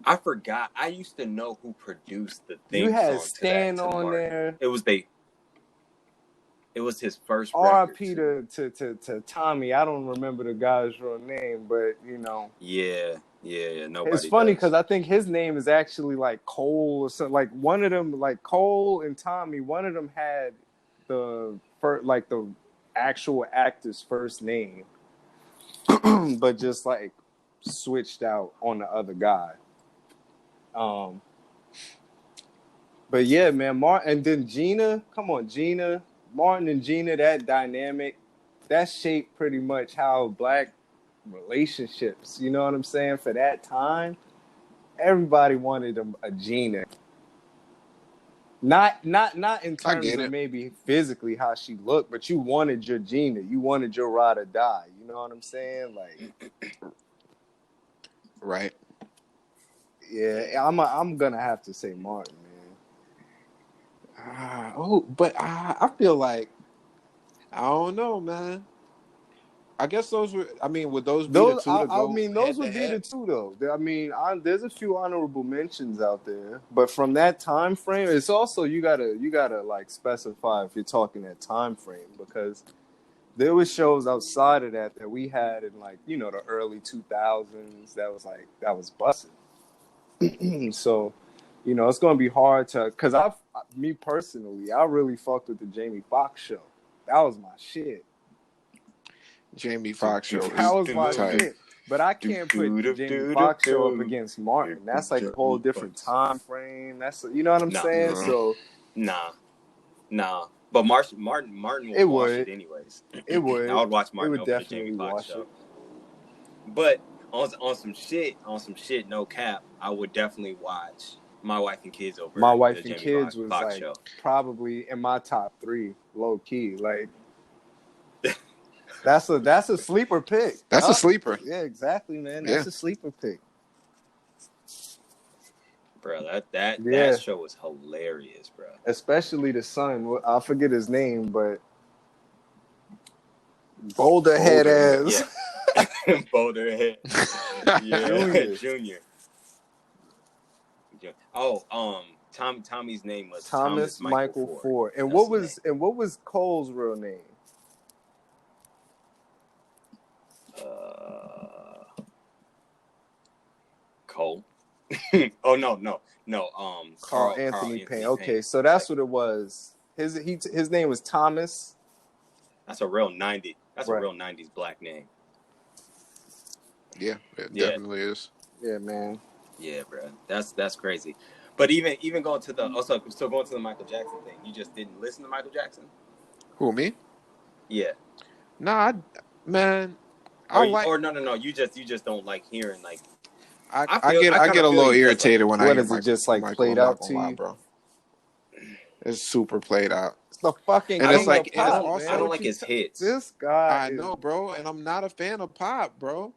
I forgot. I used to know who produced the thing. You had Stan on there. It was his first. R.I.P. to Tommy. I don't remember the guy's real name, but you know. Yeah. Nobody. It's funny because I think his name is actually like Cole or something. Like one of them, like Cole and Tommy. One of them had the actual actor's first name, but just like switched out on the other guy. But yeah, man, Martin and then Gina. Come on, Gina. Martin and Gina, that dynamic, that shaped pretty much how black relationships, you know what I'm saying? For that time, everybody wanted a Gina. Not in terms of maybe physically how she looked, but you wanted your Gina. You wanted your ride or die. You know what I'm saying? Like, right. Yeah, I'm gonna have to say Martin, man. But I feel like I don't know, man. I guess those were. I mean, would those be the two to go? I mean, those would be the two, though. I mean, there's a few honorable mentions out there, but from that time frame, it's also you gotta like specify if you're talking that time frame, because there was shows outside of that we had in, like, you know, the early 2000s that was busting. So, you know, it's gonna be hard to, cause me personally, I really fucked with the Jamie Foxx show. That was my shit. Jamie Foxx show. That was my shit. But I can't put the Jamie Foxx show up against Martin. That's like a whole different time frame. That's, you know what I'm saying? So nah. But Martin will watch it anyways. It would. I would watch Martin over the Jamie Foxx show. But on some shit, no cap, I would definitely watch My Wife and Kids over. My Wife and Kids Foxx was like show. Probably in my top 3, low key. Like, that's a sleeper pick. That's a sleeper. Yeah, exactly, man. That's a sleeper pick. Bro, that show was hilarious, bro. Especially the son. I forget his name, but boulder head ass. Yeah. Boulder head. Yeah, Junior. Oh, Tommy's name was Thomas Michael Ford. And what was Cole's real name? Cole. Oh no. Carl Anthony Payne. Okay, so that's what it was. His name was Thomas. That's a real 90s. That's a real 90s black name. Yeah, it definitely is. Yeah, man. Yeah, bro. That's crazy. But even going to the still going to the Michael Jackson thing. You just didn't listen to Michael Jackson? Who, me? Yeah. Nah, man. No. You just don't like hearing, like. I get a little irritated when I hear it just like Michael, played out to you, bro. It's super played out. It's the fucking. And it's like, I don't like his hits. This guy. I know, bro, and I'm not a fan of pop, bro.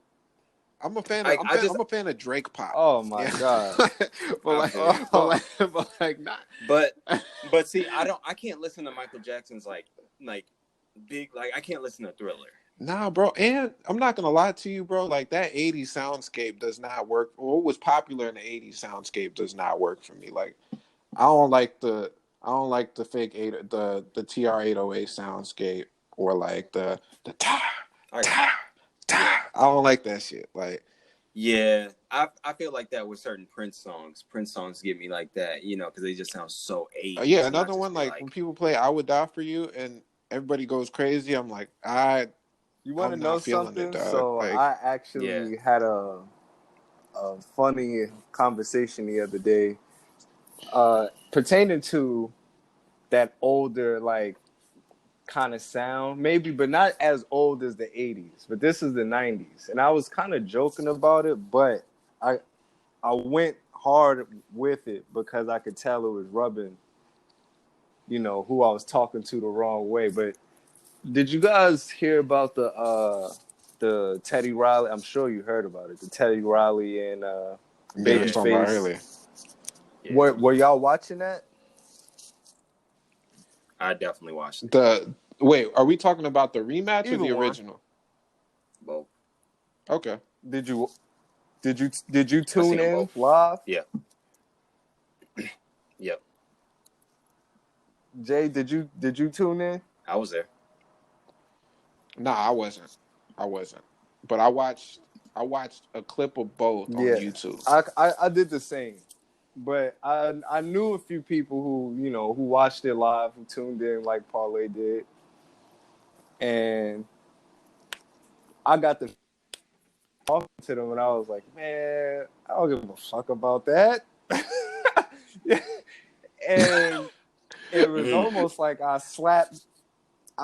I'm a fan. I'm a fan of Drake pop. Oh my god! But see, I can't listen to Michael Jackson's like big, like I can't listen to Thriller. Nah, bro, and I'm not gonna lie to you, bro. Like that '80s soundscape does not work. What was popular in the '80s soundscape does not work for me. Like, I don't like the fake the TR-808 soundscape, or like the ta. I don't like that shit. Like, yeah, I feel like that with certain Prince songs. Prince songs get me like that, you know, because they just sound so 80s. Yeah, another one like when people play "I Would Die for You" and everybody goes crazy. I'm like, you want to know something? So like, I actually had a funny conversation the other day pertaining to that older, like, kind of sound, maybe, but not as old as the 80s. But this is the 90s. And I was kind of joking about it, but I went hard with it because I could tell it was rubbing, you know, who I was talking to the wrong way. But did you guys hear about the Teddy Riley? I'm sure you heard about it. The Teddy Riley and Babyface. Yeah. Were y'all watching that? I definitely watched it. Wait, are we talking about the rematch or the original? Both. Okay. Did you tune in live? Yeah. Yep. Jay, did you tune in? I was there. Nah, I wasn't. But I watched a clip of both on YouTube. I did the same. But I knew a few people who, you know, who watched it live, who tuned in like Parlay did. And I got to talking to them, and I was like, man, I don't give a fuck about that. And almost like I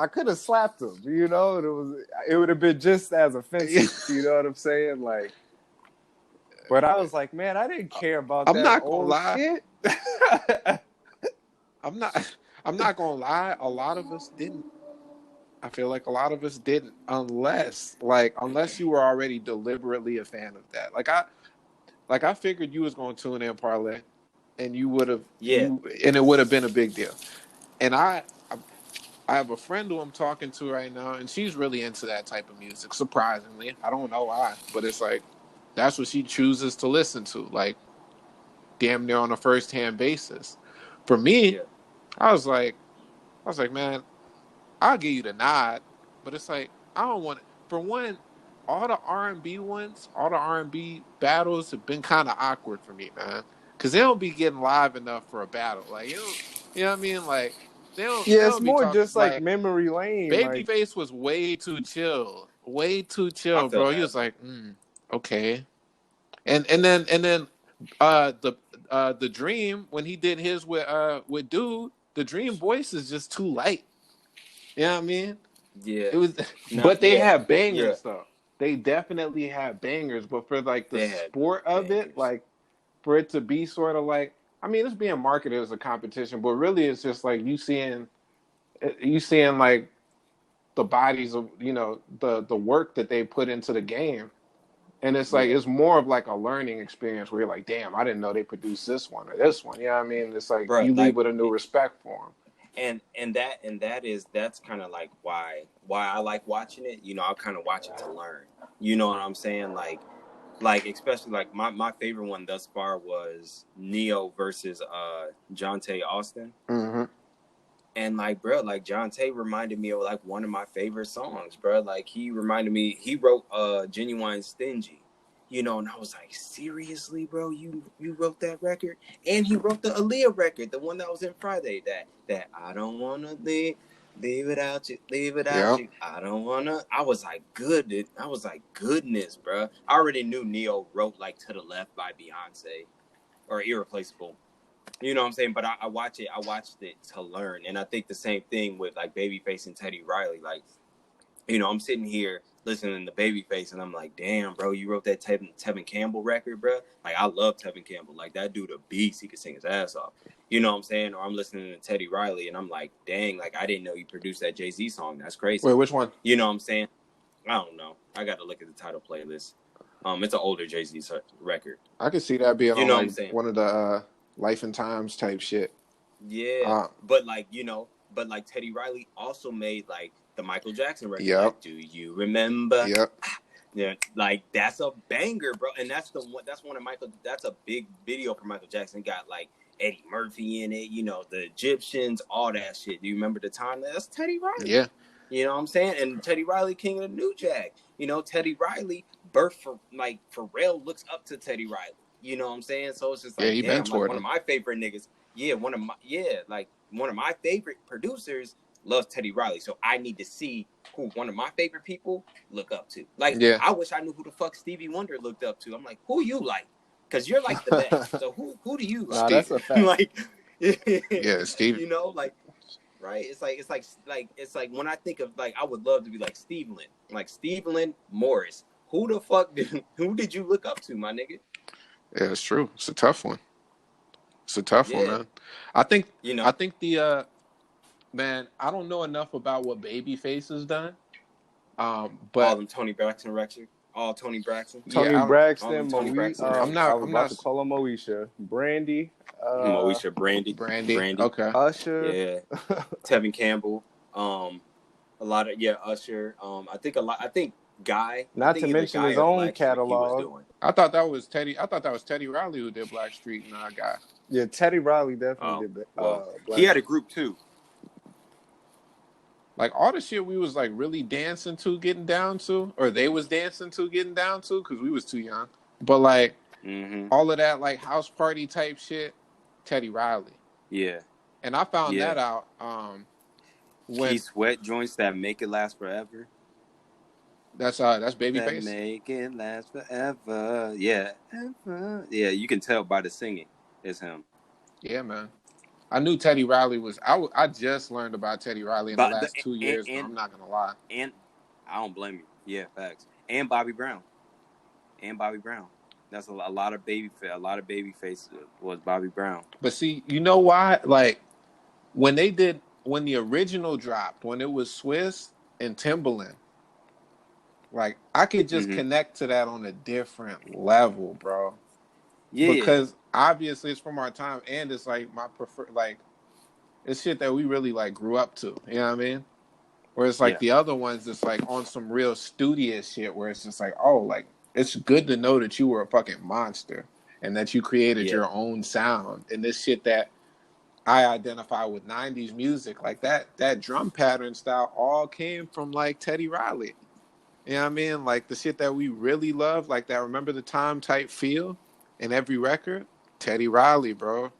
could have slapped him, you know. It would have been just as offensive, you know what I'm saying? Like, but I was like, man, I didn't care about I'm that not gonna old lie. shit. I'm not gonna lie. A lot of us didn't. I feel like a lot of us didn't, unless you were already deliberately a fan of that. Like I figured you was gonna tune in Parlay, and you would have, and it would have been a big deal. And I have a friend who I'm talking to right now, and she's really into that type of music. Surprisingly, I don't know why, but it's like that's what she chooses to listen to, like damn near on a first-hand basis. For me, I was like, man, I'll give you the nod, but it's like I don't want it. For one, all the R&B battles have been kind of awkward for me, man, because they don't be getting live enough for a battle. Like you know what I mean? Like they don't. Yeah, they it's don't be more talking, just like memory lane. Babyface was way too chill, bro. He was like, okay, and then the Dream, when he did his with Dude, the Dream voice is just too light. You know what I mean? Yeah. It was, but they have bangers though. They definitely have bangers, but for like the sport of it, like for it to be sort of like, I mean, it's being marketed as a competition, but really it's just like you seeing like the bodies of, you know, the work that they put into the game. And it's like, it's more of like a learning experience where you're like, damn, I didn't know they produced this one or this one. You know what I mean? It's like, bro, you leave with a new respect for them. That's kind of like why I like watching it. You know, I kind of watch it to learn. You know what I'm saying? Like especially like my favorite one thus far was Neo versus Jonte Austin. Mm-hmm. And like, bro, like Jonte reminded me of like one of my favorite songs, bro. Like he wrote Genuine Stingy. You know, and I was like, seriously, bro, you wrote that record? And he wrote the Aaliyah record, the one that was in Friday, that I don't wanna leave without you, you. I don't wanna. I was like, goodness, bro. I already knew Neo wrote like To the Left by Beyonce or Irreplaceable. You know what I'm saying? But I watched it to learn. And I think the same thing with like Babyface and Teddy Riley. Like, you know, I'm sitting here listening to Babyface and I'm like, damn, bro, you wrote that Tevin Campbell record, bro. Like, I love Tevin Campbell. Like, that dude a beast. He could sing his ass off. You know what I'm saying? Or I'm listening to Teddy Riley and I'm like, dang, like, I didn't know you produced that Jay-Z song. That's crazy. Wait, which one? You know what I'm saying? I don't know. I got to look at the title playlist. It's an older Jay-Z record. I could see that being, you know, what I'm saying? One of the Life and Times type shit. Yeah. But Teddy Riley also made like the Michael Jackson record. Yep. Like, do you remember? Yep. Yeah, like that's a banger, bro. And that's a big video for Michael Jackson. Got like Eddie Murphy in it, you know, the Egyptians, all that shit. Do you remember the time? That's Teddy Riley. Yeah. You know what I'm saying? And Teddy Riley, king of the New Jack. You know, Teddy Riley, Pharrell looks up to Teddy Riley. You know what I'm saying? So it's just like, he damn, mentored like him. One of my favorite niggas. Yeah, one of my favorite producers loves Teddy Riley. So I need to see who one of my favorite people look up to. Like, I wish I knew who the fuck Stevie Wonder looked up to. I'm like, who you like? Because you're like the best. So who do you like? Nah, that's a fact. Like, yeah, Stevie. You know, like, right? It's like when I think of like, I would love to be like Steve Lynn, Morris. Who did you look up to, my nigga? Yeah, it's true. It's a tough one. Man. I think the man, I don't know enough about what Babyface has done. But all them Tony Braxton records. All Tony Braxton. Tony Braxton, I'm not about to call him Moesha. Brandy. Moesha, Brandy. Okay. Usher. Yeah. Tevin Campbell. A lot of Usher. I think Guy. Not to mention his own catalog. I thought that was Teddy Riley who did Blackstreet and Guy. Yeah, Teddy Riley definitely did that. He had a group too. Like all the shit we was like really dancing to, getting down to, or they was dancing to, getting down to, because we was too young. But like all of that like house party type shit, Teddy Riley. Yeah. And I found that out when Keith Sweat joints that Make It Last Forever. That's Babyface. Make it last forever. Yeah. Yeah, you can tell by the singing. It's him. Yeah, man. I knew Teddy Riley was. I just learned about Teddy Riley in the last 2 years. But I'm not gonna lie. And I don't blame you. Yeah, facts. And Bobby Brown. That's a lot of babyface was Bobby Brown. But see, you know why? Like when the original dropped, when it was Swiss and Timbaland, like I could just connect to that on a different level, bro. Yeah. Because obviously it's from our time, and it's like my preferred, like it's shit that we really like grew up to. You know what I mean? Whereas like the other ones, it's like on some real studious shit where it's just like, oh, like it's good to know that you were a fucking monster and that you created your own sound. And this shit that I identify with 90s music, like that drum pattern style all came from like Teddy Riley. You know what I mean? Like the shit that we really love, like that Remember the Time type feel in every record, Teddy Riley, bro.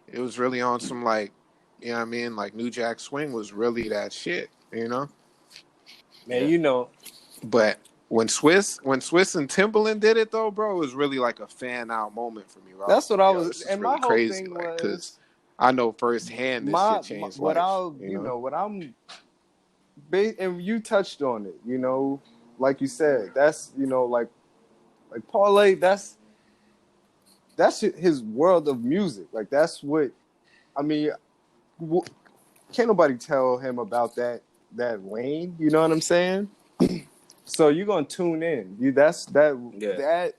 It was really on some like, you know what I mean? Like New Jack Swing was really that shit, you know? Man, you know. But when Swiss and Timbaland did it though, bro, it was really like a fan out moment for me, bro. That's what I was, this is and really my whole crazy, thing like, was, because I know firsthand this shit changed life. And you touched on it, you know, like you said, that's, you know, like Parlay, that's his world of music. Like that's what, I mean, can't nobody tell him about that lane, you know what I'm saying? So you're gonna tune in. That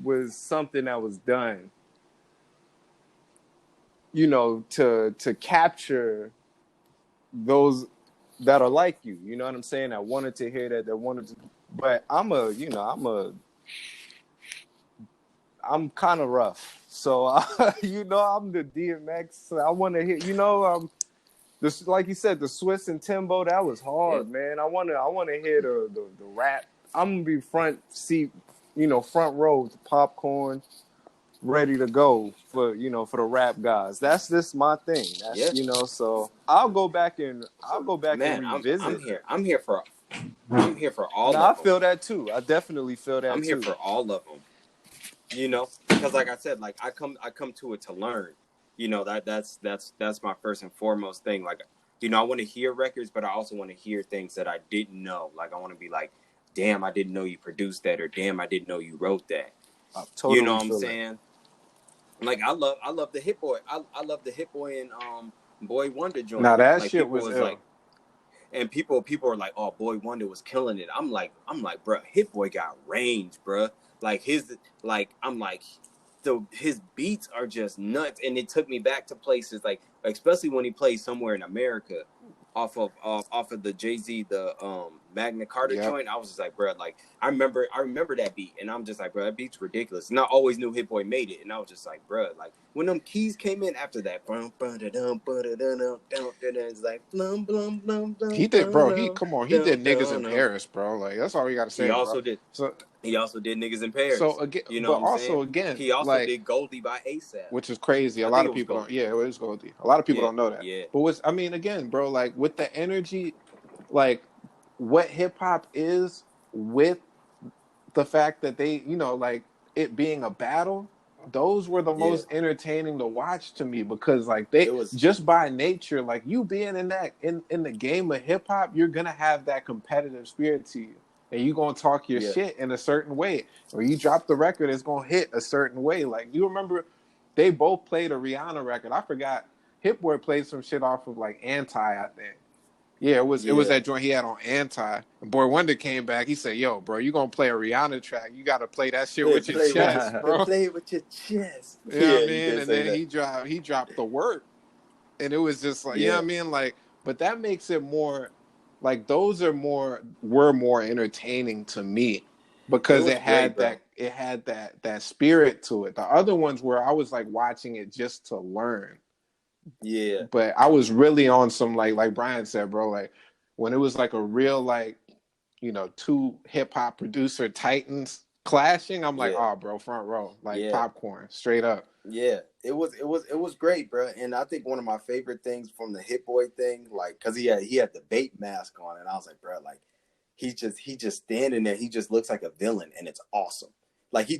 was something that was done, you know, to capture those that are like you know what I'm saying? I wanted to hear that wanted to, but I'm kind of rough. So, you know, I'm the DMX. I want to hear, you know, this, like you said, the Swiss and Timbo, that was hard, man. I want to hear the rap. I'm going to be front seat, you know, front row with the popcorn, ready to go for, you know, for the rap guys. That's just my thing. That's, you know, so I'll go back and revisit. I'm here for all of them. I feel that too. I definitely feel that I'm too. here for all of them. You know, because like I said, like I come to it to learn. You know, that's my first and foremost thing. Like, you know, I want to hear records, but I also want to hear things that I didn't know. Like I want to be like, damn, I didn't know you produced that, or damn, I didn't know you wrote that. Totally, you know what I'm saying? Like I love the Hit Boy. I love the Hit Boy and Boy Wonder joint. Now that like, shit was like, and people are like, oh, Boy Wonder was killing it. I'm like, bro, Hit Boy got range, bro. Like his beats are just nuts, and it took me back to places like, especially when he played Somewhere in America, off of the Jay-Z, the Magna Carta joint. I was just like, bro, like I remember that beat, and I'm just like, bro, that beat's ridiculous. And I always knew Hit Boy made it, and I was just like, bro, like when them keys came in after that, it's like blum blum blum blum. He did, bro. He did Niggas in Paris, bro. Like that's all we gotta say. He also bro. did. So he also did Niggas in Paris. So again, you know, but also again, he also like, did Goldie by ASAP, which is crazy. A lot of people don't. Yeah, it was Goldie. A lot of people don't know that. Yeah. But I mean, again, bro, like with the energy, like what hip hop is, with the fact that they, you know, like it being a battle, those were the most entertaining to watch to me, because like they just by nature, like you being in the game of hip hop, you're gonna have that competitive spirit to you. And you're going to talk your shit in a certain way. Or you drop the record, it's going to hit a certain way. Like, you remember, they both played a Rihanna record. I forgot. Hit Boy played some shit off of, like, Anti, I think. Yeah, it was that joint he had on Anti. And Boy Wonder came back. He said, yo, bro, you going to play a Rihanna track. You got to play that shit with your chest, bro. Play it with your chest. You know what I mean? And then he dropped the work. And it was just like, you know what I mean? Like, but that makes it more... Like those were more entertaining to me, because it had that spirit to it. The other ones where I was like watching it just to learn. Yeah. But I was really on some like Brian said, bro, like when it was like a real, like, you know, two hip hop producer titans clashing, I'm like, oh bro, front row, like popcorn, straight up. Yeah, it was great, bro. And I think one of my favorite things from the Hit Boy thing, like, cause he had the bait mask on, and I was like, bro, like he's just standing there. He just looks like a villain, and it's awesome. Like he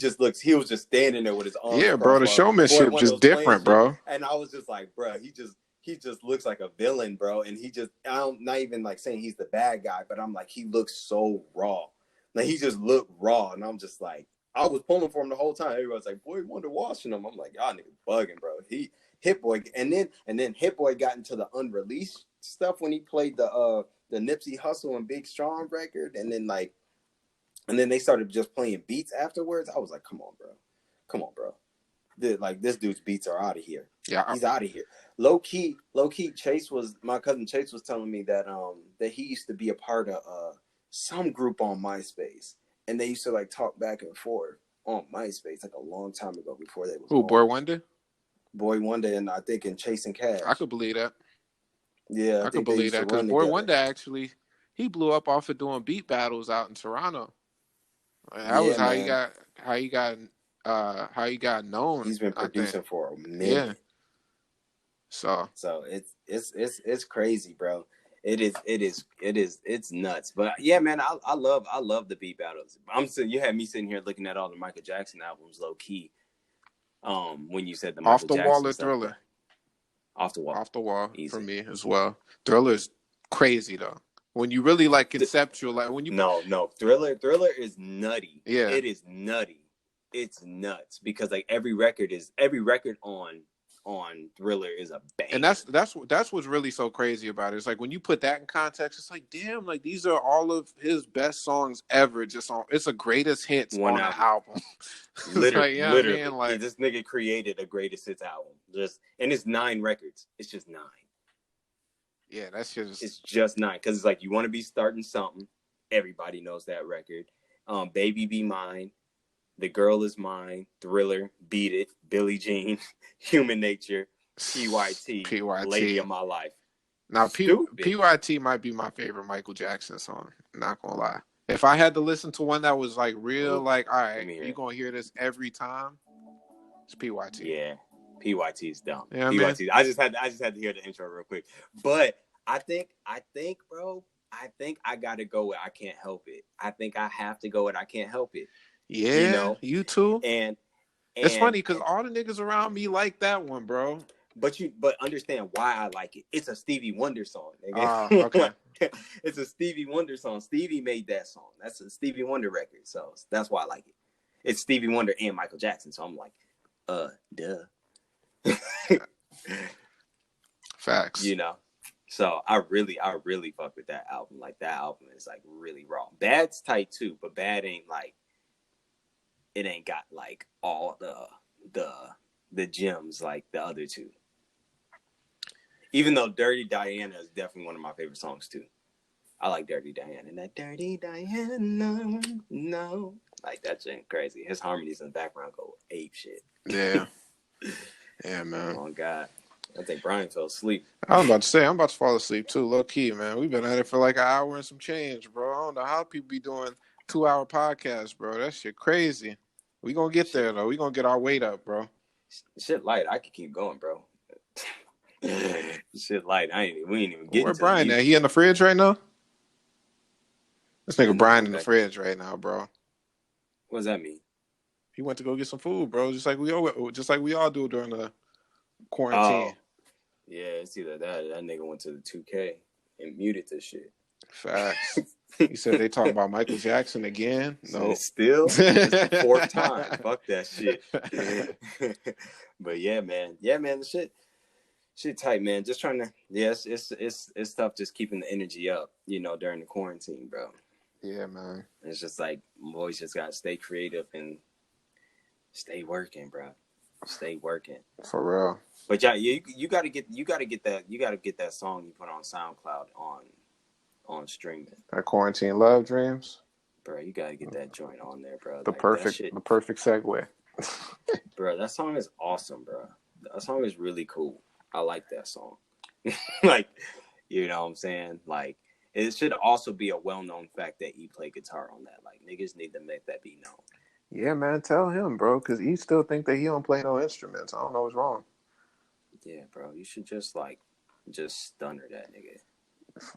was just standing there with his arms. Yeah, bro. The showmanship just different, bro. And I was just like, bro, he just looks like a villain, bro. And I'm not even like saying he's the bad guy, but I'm like, he looks so raw. Like he just looked raw. And I'm just like, I was pulling for him the whole time. Everybody's like, Boy Wonder washing him. I'm like, y'all niggas bugging, bro. Hit Boy, and then Hit Boy got into the unreleased stuff when he played the Nipsey Hussle and Big Strong record, and then they started just playing beats afterwards. I was like, come on, bro. This dude's beats are out of here. Yeah, he's out of here. Low key. My cousin Chase was telling me that he used to be a part of some group on MySpace, and they used to like talk back and forth on MySpace like a long time ago before they was. Who, Boy Wonder? Boy Wonder, and I think in Chasing Cash. I could believe that. Yeah, I could believe that because Boy Wonder actually he blew up off of doing beat battles out in Toronto. That was how he got known. He's been producing for a minute. Yeah. So it's crazy, bro. It's nuts. But yeah, man, I love the beat battles. You had me sitting here looking at all the Michael Jackson albums low key. When you said the Michael Off the Jackson Wall or stuff, Thriller? Off the Wall. Off the Wall Easy. For me as well. Thriller's crazy though. When you really like conceptual, like when you No, Thriller is nutty. Yeah, it is nutty. It's nuts because like every record on Thriller is a bang. And that's what's really so crazy about it. It's like when you put that in context, it's like, damn, like these are all of his best songs ever. It's a greatest hits on an album. Literally, like, literally. I mean? Like, this nigga created a greatest hits album. And it's 9 records. It's just 9. Yeah, that's just. It's just 9 because it's like you want to be starting something. Everybody knows that record. Baby Be Mine, The Girl Is Mine, Thriller, Beat It, Billie Jean, Human Nature, PYT, Lady of My Life. Now, PYT might be my favorite Michael Jackson song. Not gonna lie. If I had to listen to one that was like real, like, all right, you're gonna hear this every time, it's PYT. Yeah, PYT is dumb. Yeah, PYT. Man. I just had to hear the intro real quick. But I think, bro, I gotta go with I Can't Help It. I think I have to go with I Can't Help It. Yeah, you too. And it's funny because all the niggas around me like that one, bro. But understand why I like it. It's a Stevie Wonder song, nigga. Okay. It's a Stevie Wonder song. Stevie made that song. That's a Stevie Wonder record. So that's why I like it. It's Stevie Wonder and Michael Jackson. So I'm like, duh. Facts. You know. So I really fuck with that album. Like that album is like really raw. Bad's tight too, but Bad ain't like it ain't got like all the gems like the other two. Even though Dirty Diana is definitely one of my favorite songs too. I like Dirty Diana. And that Dirty Diana, no. Like that shit crazy. His harmonies in the background go ape shit. Yeah. Yeah, man. Oh God. I think Brian fell asleep. I was about to say, I'm about to fall asleep too, low key, man. We've been at it for like an hour and some change, bro. I don't know how people be doing 2-hour podcasts, bro. That shit crazy. We gonna get there though. We gonna get our weight up, bro. Shit light. I can keep going, bro. Shit light. We ain't even getting. Where Brian at? He in the fridge right now? This nigga Brian in the fridge right now, bro. What does that mean? He went to go get some food, bro. Just like we all do during the quarantine. Oh. Yeah, it's either that or that nigga went to the 2K and muted this shit. Facts. He said they talk about Michael Jackson again. No, still it's the 4th time. Fuck that shit. But yeah, man. The shit tight, man. Just trying to. Yes, it's tough just keeping the energy up, you know, during the quarantine, bro. Yeah, man. It's just like boys just gotta stay creative and stay working, bro. Stay working for real. But yeah, you gotta get that song you put on SoundCloud on streaming. That Quarantine Love Dreams. Bro, you gotta get that joint on there, bro. The perfect segue. Bro, that song is awesome, bro. That song is really cool. I like that song. Like, you know what I'm saying? Like, it should also be a well-known fact that he played guitar on that. Like, niggas need to make that be known. Yeah, man, tell him, bro, because he still think that he don't play no instruments. I don't know what's wrong. Yeah, bro, you should just stunner that nigga.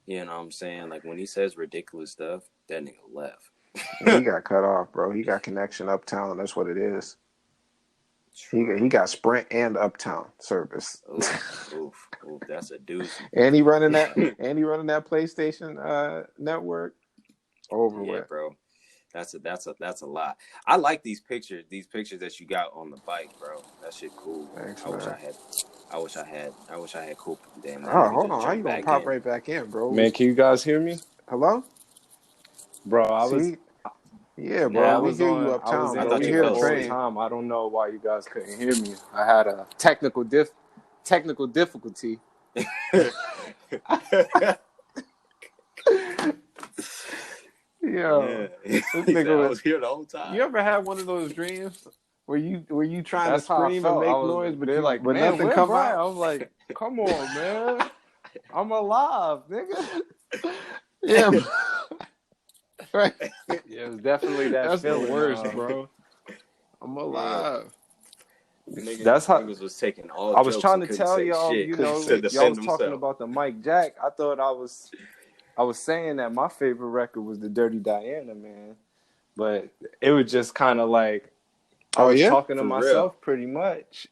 You know what I'm saying? Like, when he says ridiculous stuff, that nigga left. He got cut off, bro. He got connection uptown. That's what it is. He got Sprint and Uptown service. Oof, that's a deuce. And he running that PlayStation network. Over with, bro. That's a lot. I like these pictures that you got on the bike, bro. That shit cool. Thanks, I wish I had cool. Damn. Oh, hold on. How you gonna pop right back in, bro? Man, can you guys hear me? Hello, bro. I was hear you uptown. I thought we you hear the the train. time. I don't know why you guys couldn't hear me. I had a technical difficulty. Yo, this nigga was here the whole time. You ever had one of those dreams where you trying That's to scream and make noise, but they're like, but man, nothing come out? I was like, come on, man, I'm alive, nigga. Yeah, right. Yeah, it was definitely that. That's feeling, the worst, bro. I'm alive. That's how niggas was taking all. I was trying to tell y'all, you know, y'all was talking about the Mike Jack. I thought I was saying that my favorite record was the Dirty Diana, man. But it was just kind of like I was talking to myself pretty much.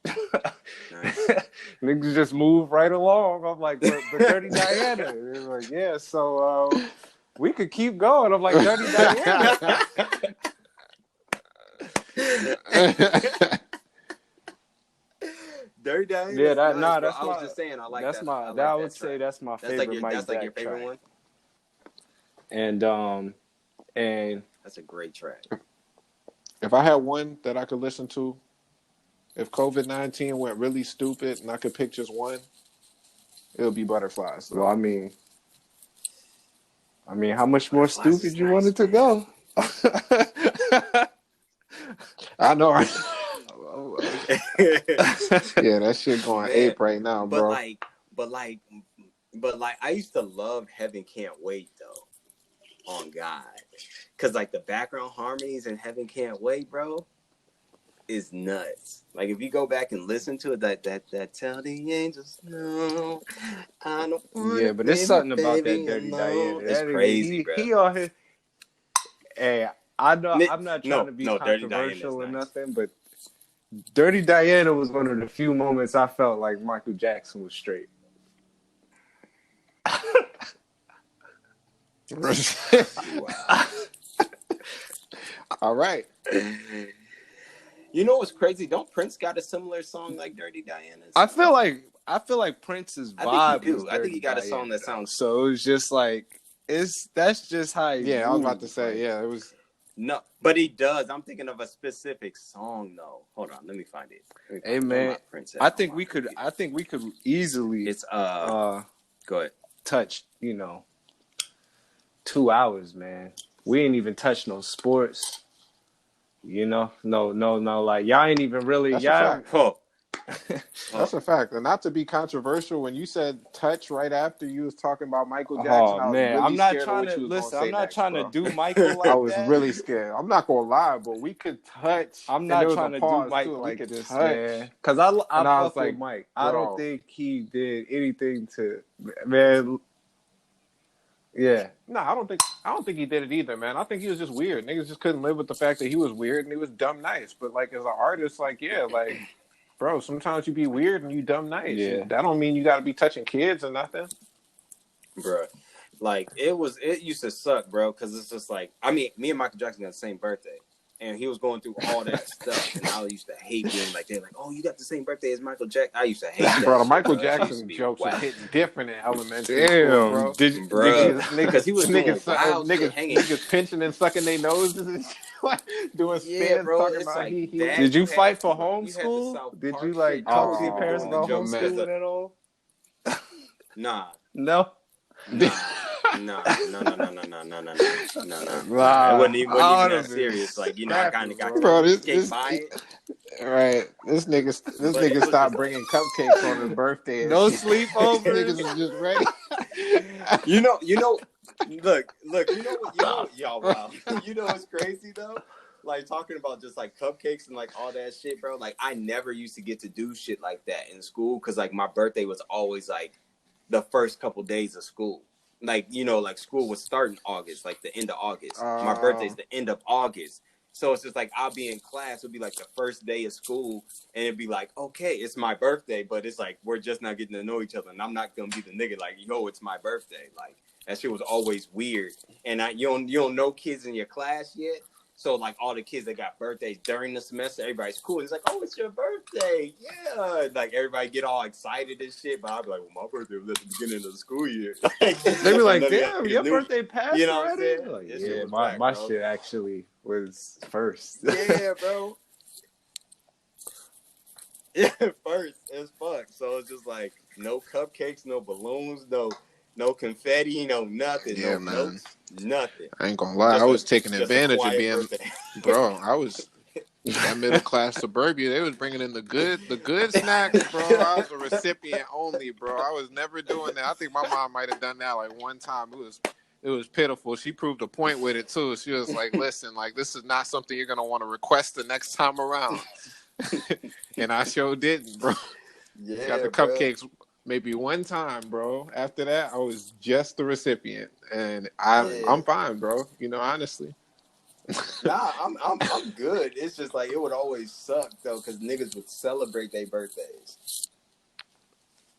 Niggas just move right along. I'm like, but Dirty Diana. They're like, yeah, so we could keep going. I'm like, Dirty Diana. Dirty Diana. Yeah, that's I was just saying. I like that's that. my. I like that I would say that's my favorite Mike Jack That's like your favorite track. one. And that's a great track. If I had one that I could listen to, if COVID-19 went really stupid and I could pick just one, it would be Butterflies. Well, I mean, how much more stupid you want it to go? I know. Yeah, that shit going ape right now, bro. But I used to love Heaven Can't Wait though. On God, because like the background harmonies in Heaven Can't Wait, bro, is nuts. Like if you go back and listen to it, that tell the angels no, I don't want. Yeah, but there's something about that Dirty Diana. It's crazy, bro. He on his. Hey, I know I'm not trying to be controversial or nothing, but Dirty Diana was one of the few moments I felt like Michael Jackson was straight. All right. You know what's crazy? Don't Prince got a similar song like Dirty Diana's? I feel like Prince's vibe. I think he got a song that sounds. So it was just like that's just how. Yeah, I was about to say. Yeah, it was. No, but he does. I'm thinking of a specific song though. Hold on, let me find it. Hey man, I think we could easily. It's go ahead. Touch 2 hours, man. We ain't even touched no sports. No. Like y'all ain't even really. That's a fact. And not to be controversial, when you said touch right after you was talking about Michael Jackson, I'm not trying to listen. I'm not trying to do Michael like I was really scared. I'm not gonna lie, but we could touch. I'm not trying to do Mike like this, man. Because I fuck with Mike. I don't think he did anything to man. Yeah. No, I don't think he did it either, man. I think he was just weird. Niggas just couldn't live with the fact that he was weird and he was dumb nice. But like as an artist, like bro, sometimes you be weird and you dumb nice. Yeah. That don't mean you gotta be touching kids or nothing. Bro. Like it used to suck, bro, because it's just like me and Michael Jackson got the same birthday. And he was going through all that stuff, and I used to hate being like, they're like, "Oh, you got the same birthday as Michael Jackson." I used to hate that. Bro, the Michael Jackson jokes are hitting different in elementary school, bro. Because he was niggas pinching and sucking their noses and shit, doing spins, talking about like he. Did you fight for homeschool? Did you like talk to your parents about homeschooling at all? Nah. No. No. Wow. It wasn't even that serious. Like, I kind of got to by it. Right. This nigga stopped bringing cupcakes on his birthday. No sleepovers. Niggas was just ready. Look, you know what, y'all, wow. You know what's crazy, though? Like, talking about just, like, cupcakes and, like, all that shit, bro. Like, I never used to get to do shit like that in school because, like, my birthday was always, like, the first couple days of school. like, you know, like school would start in August, like the end of August. My birthday's the end of August. So it's just like I'll be in class. It'll be like the first day of school, and it'd be like, okay, it's my birthday, but it's like we're just not getting to know each other, and I'm not gonna be the nigga like, yo, it's my birthday. Like that shit was always weird. And you don't know kids in your class yet, so like all the kids that got birthdays during the semester, everybody's cool. It's like, oh, it's your birthday, yeah. Like everybody get all excited and shit, but I'll be like, well, my birthday was at the beginning of the school year. They be like, damn, your birthday passed, you know what I'm already? saying? Like, Yeah, yeah, whack, my bro. shit actually was first. Yeah, bro. Yeah, first as fuck. So it's just like no cupcakes, no balloons, no confetti, no nothing, Yeah, no man. notes, nothing. I ain't gonna lie, Just I was a- taking just a advantage of quiet being, birthday. bro. I was that middle class suburbia. They was bringing in the good snacks, bro. I was a recipient only, bro. I was never doing that. I think my mom might have done that like one time. It was pitiful. She proved a point with it too. She was like, "Listen, like this is not something you're gonna want to request the next time around." And I sure didn't, bro. Yeah, Got the bro. cupcakes maybe one time, bro. After that, I was just the recipient, and I'm fine, bro. You know, honestly. Nah, I'm good. It's just like it would always suck though, because niggas would celebrate their birthdays.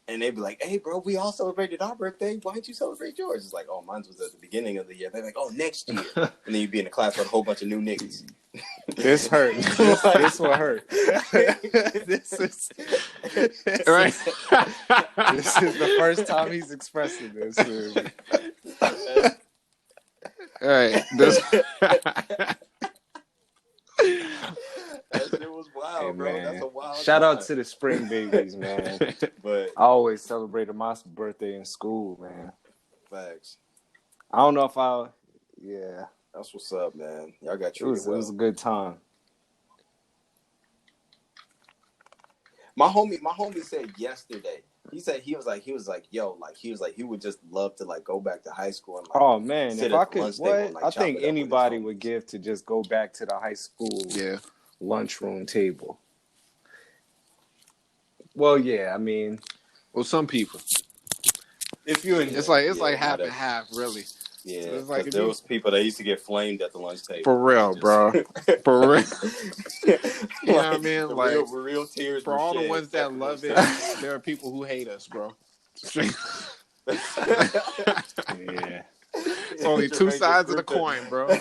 And they'd be like, hey, bro, we all celebrated our birthday. Why didn't you celebrate yours? It's like, oh, mine was at the beginning of the year. They're like, oh, next year. And then you'd be in the class with a whole bunch of new niggas. This hurt. This will hurt. This is Right. This is the first time he's expressing this. All right. This. That shit was wild, Hey, bro. man. That's a wild Shout out time. to the spring babies, man. But I always celebrated my birthday in school, man. facts. I don't know if yeah. That's what's up, man. Y'all got It treated was well. a good time. My homie said yesterday. He was like, yo, like he would just love to like go back to high school and like, Oh man, sit if at I the could, lunch table and, like, I chop think it up with his anybody homies. would give to just go back to the high school Yeah. lunchroom table. Well, yeah, I mean, Well, some people. If you It's like half and half, really. Yeah, It's like because there was people that used to get flamed at the lunch table. For real, bro. For real. You know what I mean? The Like, real tears for were all the shed ones at that the love lunch it, there are people who hate us, bro. yeah. It's only two sides of the coin, bro.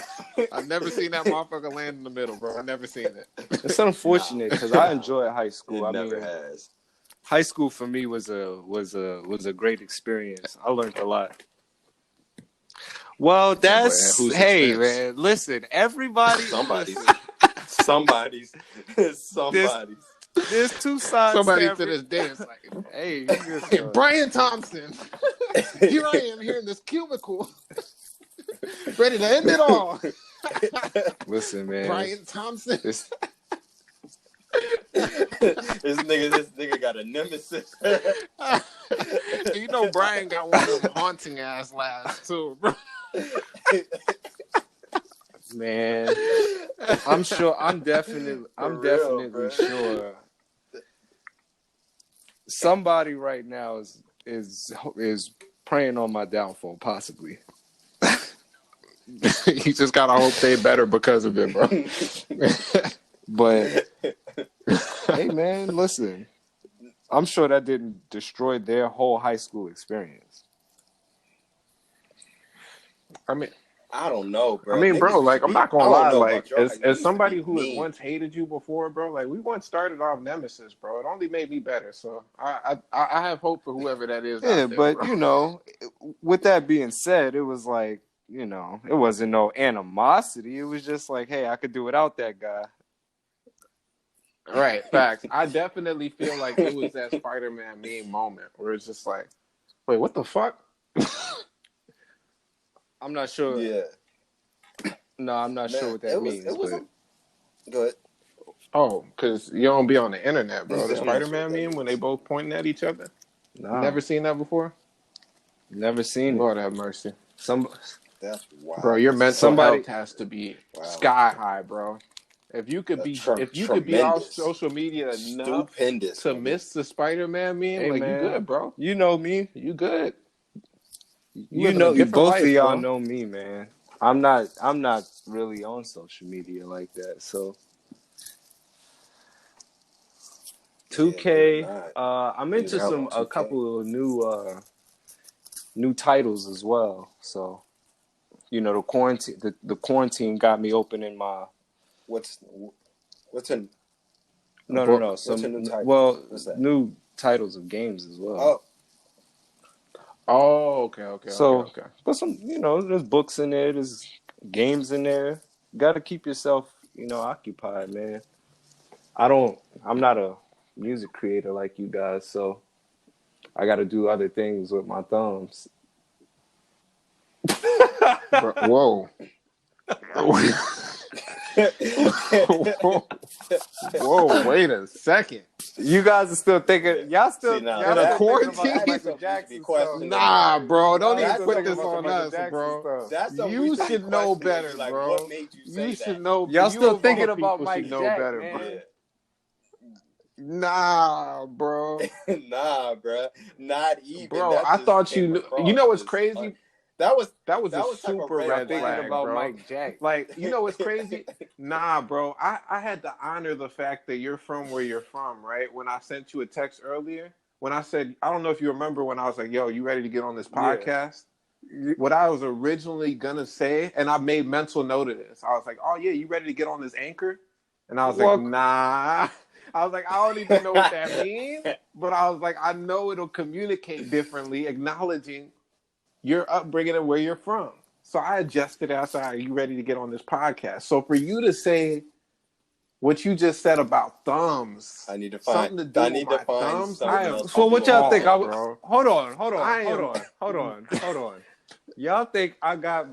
I've never seen that motherfucker land in the middle, bro. I've never seen it. It's unfortunate because I enjoyed high school. It never has. High school for me was a great experience. I learned a lot. Well, that's whose hey expense? man. Listen, everybody. Somebody's. There's two sides. Somebody to to this day is like, Hey, hey, Brian Thompson. Here I am here in this cubicle. Ready to end it all. listen, man. Brian Thompson. This, This nigga got a nemesis. You know Brian got one of them haunting ass laughs too, bro. man, I'm sure. I'm definitely bro. sure. Somebody right now is praying on my downfall, possibly. You just gotta hope they better because of it, bro. But hey, man, listen. I'm sure that didn't destroy their whole high school experience. I mean, I don't know, bro. bro, Niggas- like, I'm not I gonna don't lie, know like, about y'all. Like, as niggas somebody be who has mean. once hated you before, bro, like, we once started off nemesis, bro. It only made me better, so I have hope for whoever that is. Yeah, out there, but bro. you know, with that being said, it was like, you know, it wasn't no animosity. It was just like, hey, I could do without that guy. Right, facts. I definitely feel like it was that Spider-Man meme moment where it's just like, wait, what the fuck? I'm not sure. Yeah. No, I'm not sure what that means. But Go ahead. Oh, because you don't be on the internet, bro. The Yeah. Spider-Man meme when they both pointing at each other. nah, Never seen that before? never seen it. Lord have mercy. That's wild. Bro, your mental Somebody- health has to be Wow. sky high, bro. If you could be off Tremendous. social media enough Stupendous. to miss the Spider-Man meme, Hey, like, man. you good, bro. You know me. You good. You know, both of y'all know me, man. I'm not really on social media like that. So 2K, I'm into a couple of new titles as well. So, you know, the quarantine got me opening my what's a no. What's a new title? Well, new titles of games as well. Okay. But some, you know, there's books in there, there's games in there. Got to keep yourself, you know, occupied, man. I'm not a music creator like you guys, so I got to do other things with my thumbs. Whoa. Whoa, wait a second. You guys are still thinking, y'all still in a quarantine? Michael Jackson stuff. Nah, bro, don't even put this on us, bro. You should know better, like, bro. What made you say should know. Y'all still thinking about Mike Jack, better, man. bro. Nah, bro. Nah, bro. Not even. Bro, I thought you knew. You know what's crazy? That was a super red flag, about bro. Mike Jack. Like, you know what's crazy? Nah, bro. I had to honor the fact that you're from where you're from, right? When I sent you a text earlier, when I said, I don't know if you remember when I was like, yo, you ready to get on this podcast? Yeah. What I was originally gonna say, and I made mental note of this. I was like, oh yeah, you ready to get on this Anchor? And I was like, nah. I was like, I don't even know what that means. But I was like, I know it'll communicate differently, acknowledging your upbringing and where you're from. So I adjusted it. I said, are you ready to get on this podcast? So for you to say what you just said about thumbs, I need to find something to do with my thumbs. So what y'all think? Bro. Hold on. Y'all think I got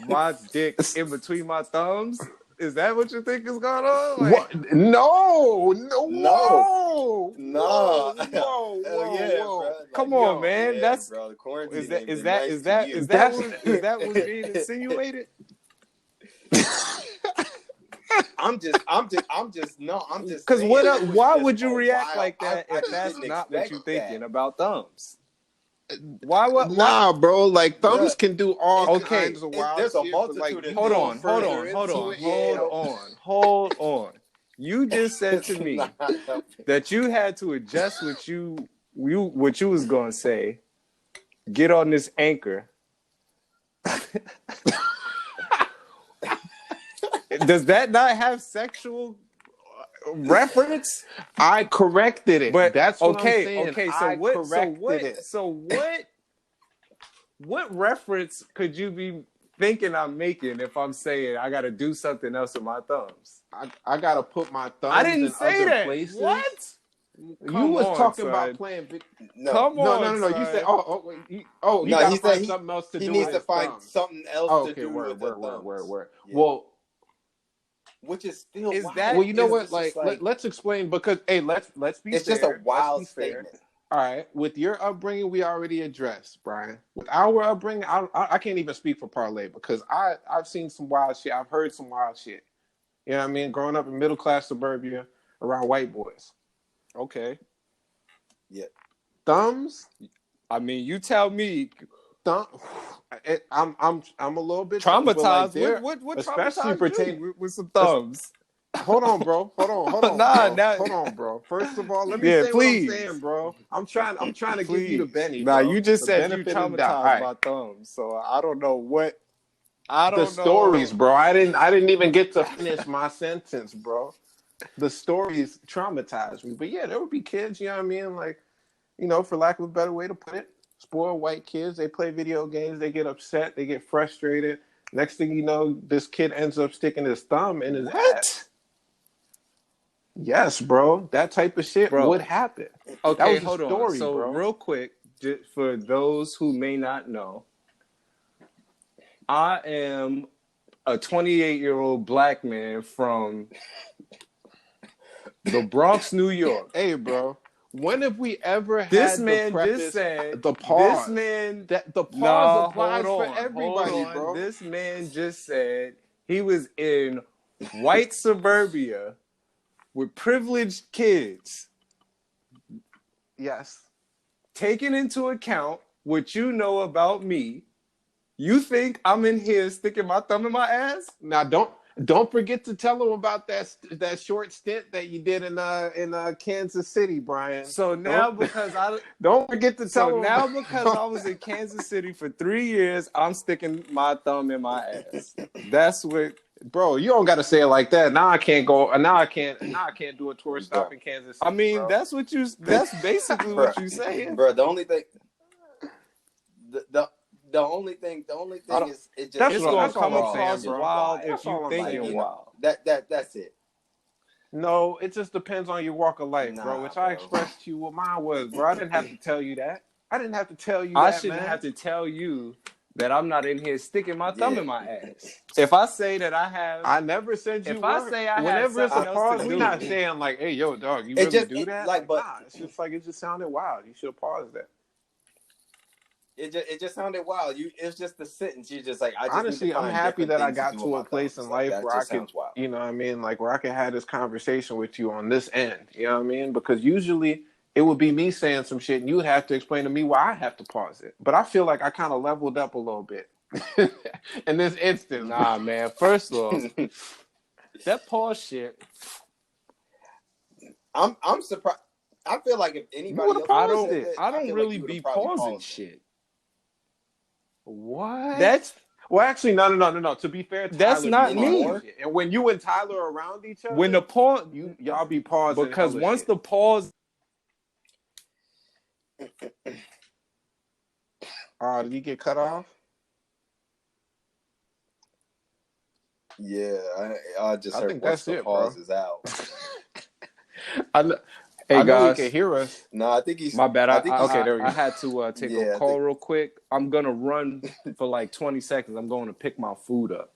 my dick in between my thumbs? Is that what you think is going on? Like, what? No. Whoa. Come on, man. Yeah, that's bro, the quarantine is that what's being insinuated? I'm just because why would you react like that if that's not what you're thinking about thumbs? Why? Bro. Like thumbs can do all kinds of wild shit. There's a Like, multitude of hold on. You just said to me that you had to adjust what you was gonna say. Get on this Anchor. Does that not have sexual reference? I corrected it, but that's what I'm saying. Okay, what reference could you be thinking I'm making if I'm saying I got to do something else with my thumbs? I got to put my thumbs I didn't in say other that. places. What? You was talking about playing. No. No. You said, he got to find something else to do. He needs to find something else to do with the thumbs. Word. Yeah. Well, which is still is wild. that? Well, you know what? Like, let's explain because let's be. It's fair. just a wild statement. All right, with your upbringing, we already addressed, Brian. With our upbringing, I can't even speak for Parlay because I've seen some wild shit. I've heard some wild shit. You know what I mean? Growing up in middle class suburbia around white boys. Okay. Yeah. Thumbs. I mean, you tell me. I'm a little bit traumatized. Like what especially pertaining with some thumbs? Hold on, bro. Hold on, bro. First of all, let me say please. What I'm saying, bro. I'm trying to give you the Benny. Nah, bro. You just the said you traumatized by thumbs, so I don't know what. I don't know. The stories, bro. I didn't even get to finish my sentence, bro. The stories traumatized me, but yeah, there would be kids. You know what I mean? Like, you know, for lack of a better way to put it, spoiled white kids. They play video games. They get upset. They get frustrated. Next thing you know, this kid ends up sticking his thumb in his ass. Yes, bro. That type of shit would happen. Okay, hold on. So bro. Real quick, just for those who may not know, I am a 28-year-old black man from the Bronx, New York. Hey, bro. When have we ever had this man just said the pause? This man the pause applies for everybody, bro. This man just said he was in white suburbia with privileged kids. Yes. Taking into account what you know about me, you think I'm in here sticking my thumb in my ass? Now don't forget to tell them about that short stint that you did in Kansas City, Brian. So now because don't forget to tell them. Now because I was in Kansas City for 3 years, I'm sticking my thumb in my ass. That's what, bro. You don't got to say it like that. Now I can't go. Now I can't do a tour stop in Kansas City. I mean, bro. that's basically what you saying, bro. The only thing, the only thing is it just it's gonna come across wild if you think you're wild. That's it. No, it just depends on your walk of life, bro. Which I expressed to you what mine was, bro. I didn't have to tell you that. I shouldn't have to tell you that I'm not in here sticking my thumb in my ass. If I say that I have, I never said you. If I say I whenever have it's a pause, we're not saying like, "Hey, yo, dog, you really do that?" Like, nah, it's just like it just sounded wild. You should have paused that. It just sounded wild. It's just the sentence. You just like. Honestly, I'm happy that I got to a place in life where I could, you know what I mean, like where I could have this conversation with you on this end. You know what I mean? Because usually it would be me saying some shit, and you would have to explain to me why I have to pause it. But I feel like I kind of leveled up a little bit in this instance. Nah, man. First off, that pause shit. I'm surprised. I feel like if anybody else, I don't really be pausing shit. What? Well, actually, no. To be fair, that's not me. And when you and Tyler are around each other, when the pause, y'all be pausing because once the pause. Did he get cut off? Yeah, I just heard think that's the it, pause bro. is out. Hey guys, he can hear us. No, I think he's. My bad. There we go. I had to take a call real quick. I'm gonna run for like 20 seconds. I'm going to pick my food up.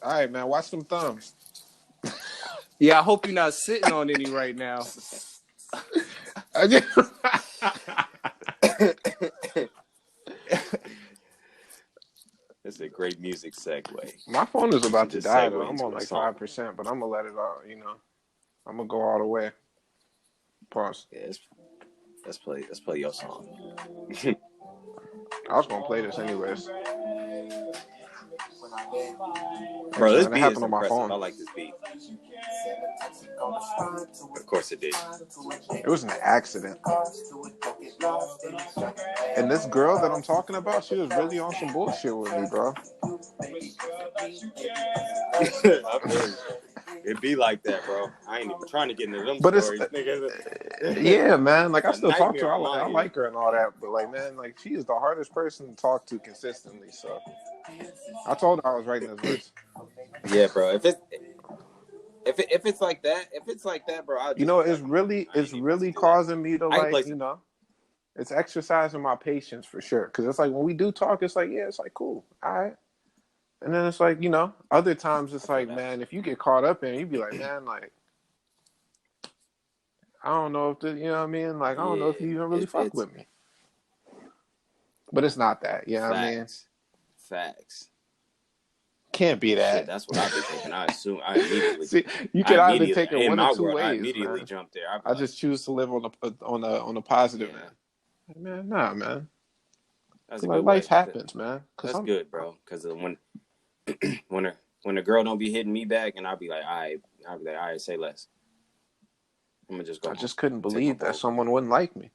All right, man. Watch them thumbs. Yeah, I hope you're not sitting on any right now. It's a great music segue. My phone is about to die, though. I'm on like 5%, but I'm gonna let it all. You know, I'm gonna go all the way. Pause. Yeah, let's play your song. I was gonna play this anyways. Bro, this beat is impressive. I like this beat. Of course it did. It was an accident. And this girl that I'm talking about, she was really on some bullshit with me, bro. It be like that, bro. I ain't even trying to get into them stories. Yeah, man. Like, I still talk to her. I like her and all that. But, like, man, like, she is the hardest person to talk to consistently. So, I told her I was writing this verse. Yeah, bro. If it's like that, bro, you know, it's really causing me to, like, you know, it's exercising my patience for sure. Because it's like, when we do talk, it's like, yeah, it's like, cool. All right. And then it's like, you know, other times it's like, man, if you get caught up in it, you'd be like, man, like, I don't know if you know what I mean? Like, I don't know if you even really fuck with me. But it's not that, you know what I mean? Facts. Can't be that. Shit, that's what I've been thinking. I assume I immediately. See, you can either take it one or two ways. I immediately jumped there. I just choose to live on a positive man. Nah, man. That's like life happens, man. That's good, bro. Because when a girl don't be hitting me back, and I'll be like, all right, say less. I'm gonna just go. I just couldn't believe that someone wouldn't like me.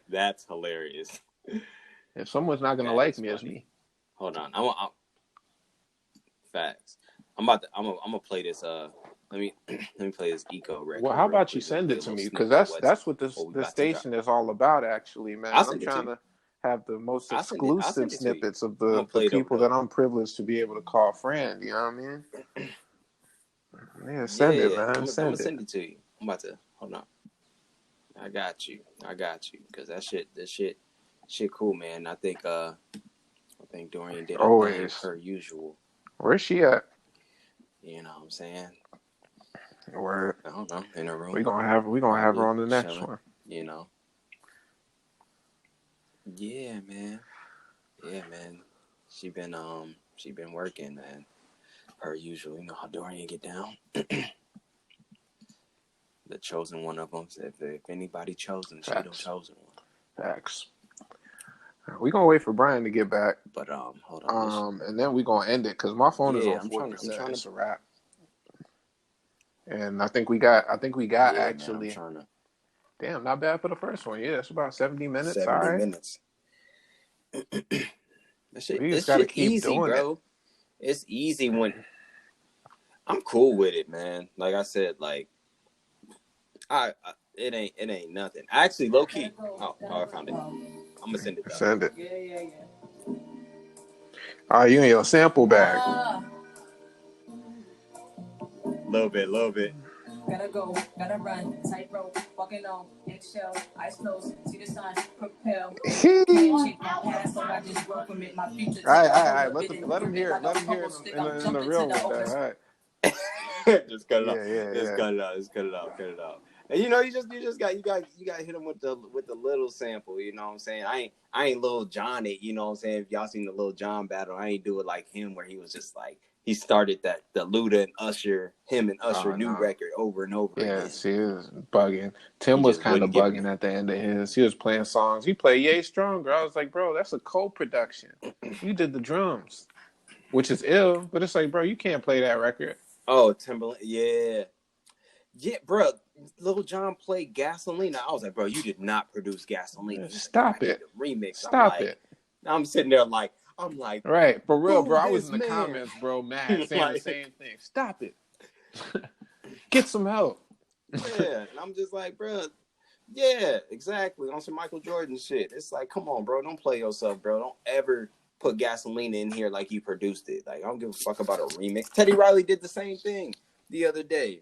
That's hilarious. If someone's not gonna like me, it's me. Hold on, I'm facts. I'm gonna play this. Let me play this eco record. Well, how about you send it to me? Because that's what this station is all about, actually, man. I'm trying to have the most exclusive snippets of the people that I'm privileged to be able to call friend. You know what I mean? Yeah, send it, man. I'm gonna send it to you. I'm about to hold on. I got you. Because that shit cool, man. I think Dorian did always her usual. Where's she at? You know what I'm saying? Where? I don't know. In her room. We gonna have her on the next one. You know. Yeah, man. She been working, man. Per usual. You know how Dorian get down. chosen one of them. If anybody chosen, she the chosen one. Facts. We're gonna wait for Brian to get back. But hold on. And then we're gonna end it because my phone is on I'm 4%. trying It's a wrap. And I think we got actually. Man, Damn, not bad for the first one. Yeah, it's about 70 minutes. 70 all right. minutes. This shit keep easy, doing bro. It's easy when I'm cool with it, man. Like I said, like it ain't nothing. Actually, low key. Oh, I found it. I'm gonna send it. Send it. Yeah. All right, you in your sample bag. Little bit. Gotta go, gotta run, tightrope, walking on eggshell, eyes closed, see the sun, propel. Can't change my past, so I just grow from it. My future. All right. Let him hear it. Let him hear it in the real one. All right. Just cut it off. Yeah. Just cut it off. And you know, you got hit him with the little sample. You know what I'm saying? I ain't Lil Jon it. You know what I'm saying? If y'all seen the Lil Jon battle, I ain't do it like him where he was just like. He started the Luda and Usher, him and Usher new record over and over again. Yeah, he was bugging. Tim was kind of bugging at the end of his. He was playing songs. He played Yay Stronger. I was like, bro, that's a co-production. You did the drums, which is ill, but it's like, bro, you can't play that record. Oh, Timberland, yeah, bro. Lil Jon played Gasoline. I was like, bro, you did not produce Gasoline. Stop it. Remix. Stop it. I'm sitting there like. I'm like, right, for real, bro. I was in the comments, bro, mad, saying like, the same thing. Stop it. Get some help. Yeah, and I'm just like, bro, yeah, exactly. On some Michael Jordan shit. It's like, come on, bro. Don't play yourself, bro. Don't ever put Gasoline in here like you produced it. Like, I don't give a fuck about a remix. Teddy Riley did the same thing the other day.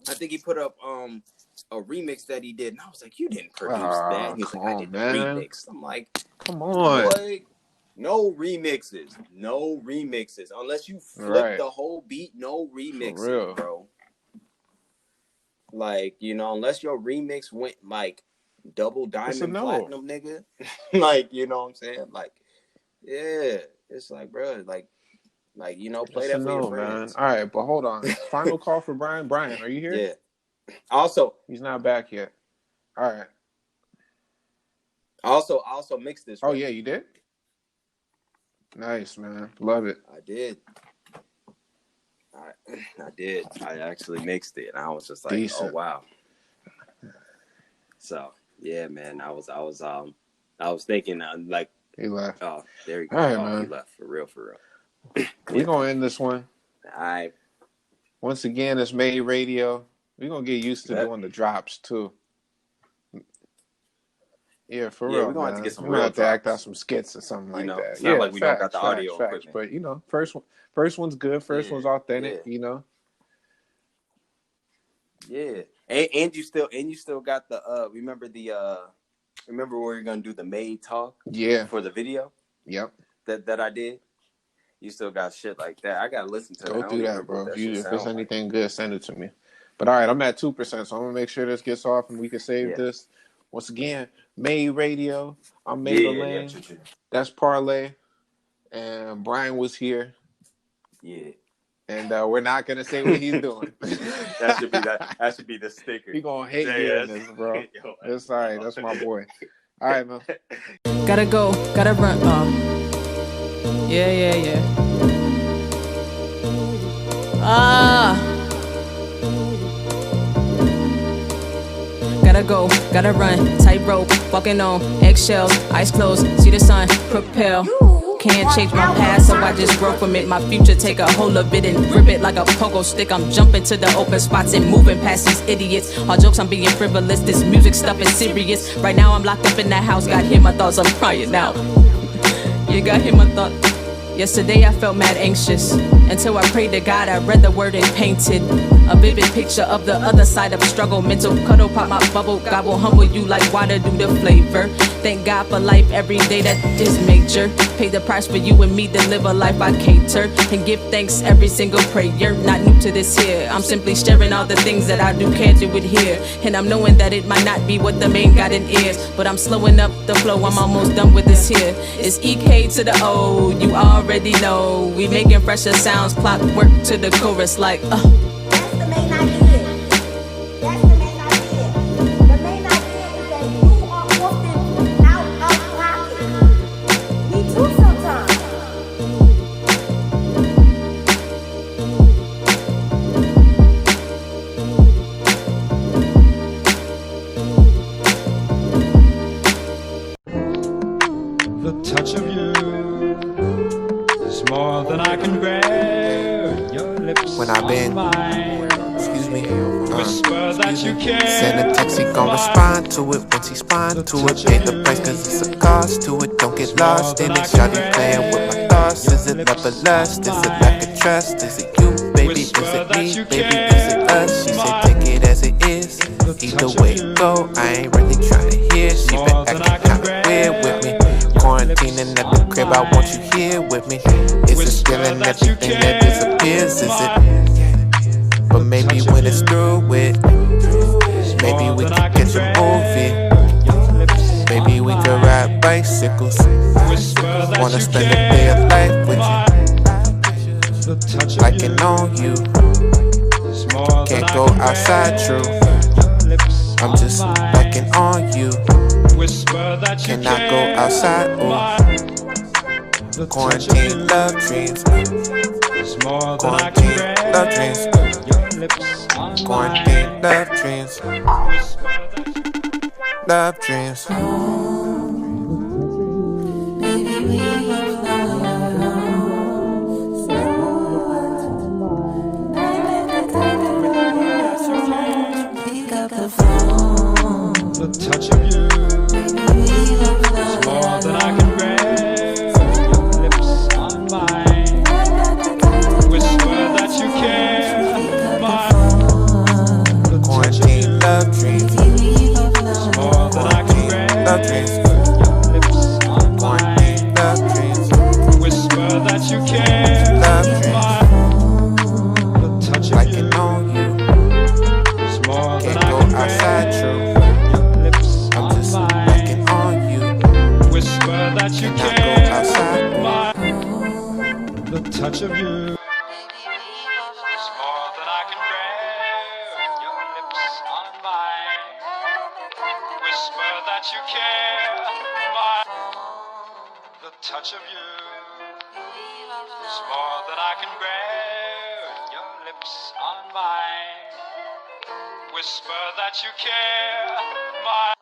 I think he put up a remix that he did, and I was like, you didn't produce that. And he's like, I did the remix. I'm like, come on. Boy, no remixes. Unless you flip the whole beat, no remixes, bro. Like, you know, unless your remix went like double diamond platinum, nigga. Like, you know what I'm saying? Like, yeah. It's like, bro, like, you know, play that for your friends. Man. All right, but hold on. Final call for Brian. Brian, are you here? Yeah. Also, he's not back yet. All right. Also mix this. Oh, yeah, you did? Nice, man. Love it. I did. I did. I actually mixed it. And I was just like, decent. Oh wow. So yeah, man. I was thinking like he left. Oh, there you go. All right, man. He left for real. We're gonna end this one. All right. Once again, it's Made Radio. We're gonna get used to doing the drops too. Yeah, for real. We're going to have to get some real. We're going to act out some skits or something like that. It's not like we don't got the audio equipment. But you know, first one's good. First one's authentic. You know. Yeah, and you still got the remember where you're gonna do the Made talk? Yeah. For the video. Yep. That I did. You still got shit like that. I gotta listen to. Go through that, bro. If there's anything good, send it to me. But all right, I'm at 2%, so I'm gonna make sure this gets off and we can save this. Once again, Made Radio. I'm Made.Allayne. Yeah. That's Parlay. And Brian was here. Yeah. And we're not gonna say what he's doing. that should be the sticker. He gonna hate hearing this, bro. It's all right. That's my boy. All right, man. Gotta go. Gotta run. Yeah. Gotta go, gotta run, tightrope, walking on eggshells, eyes closed, see the sun, propel. Can't change my past, so I just grow from it. My future, take a hold of it and grip it like a pogo stick. I'm jumping to the open spots and moving past these idiots. All jokes, I'm being frivolous, this music stuff is serious. Right now I'm locked up in that house, got hear my thoughts, I'm crying now. You got hear my thoughts. Yesterday I felt mad anxious, until I prayed to God, I read the word and painted a vivid picture of the other side of struggle. Mental cuddle, pop my bubble, gobble, humble you like water do the flavor. Thank God for life every day, that is major. Pay the price for you and me to live a life I cater, and give thanks every single prayer. Not new to this here, I'm simply sharing all the things that I do care to adhere. And I'm knowing that it might not be what the main got in ears, but I'm slowing up the flow, I'm almost done with this here. It's EK to the O, you already know. We making fresher sounds, clockwork to the chorus like That's the main idea. That's the main Send a text, he gon' respond to it once he spawn to it. Pay the price cause it's a cost to it. Don't get lost in it. Shawty playing with my thoughts. Is it love or lust? Is it lack of trust? Is it you, baby? Is it me, baby? Is it us? She said take it as it is. Either way it go, I ain't really trying to hear. She been acting kinda weird with me. Quarantining at the crib, I want you here with me. Is it stealing everything that disappears? Is it? But maybe when it's through with, maybe we could catch a movie. Maybe we could ride bicycles. Wanna spend a day of life with you, liking on you. Can't go outside, true. I'm just liking on you. Cannot go outside, ooh. Quarantine love dreams. Quarantine love dreams. Quarantine love dreams. Love dreams. The touch of you is more than I can bear. Your lips on mine whisper that you care. The quarantine love dreams is more than I can bear. Love dreams. Your lips on Quarantine mine love dreams. whisper that you care. Love dreams. The touch of Liking you on you. is more than Can't I go can outside, bear. true. Your lips I'm on just mine liking on you. whisper that you Cannot go care. outside. The touch of you is more than I can bear. Your lips on mine whisper that you care. The touch of you is more than I can bear. Your lips on mine whisper that you care.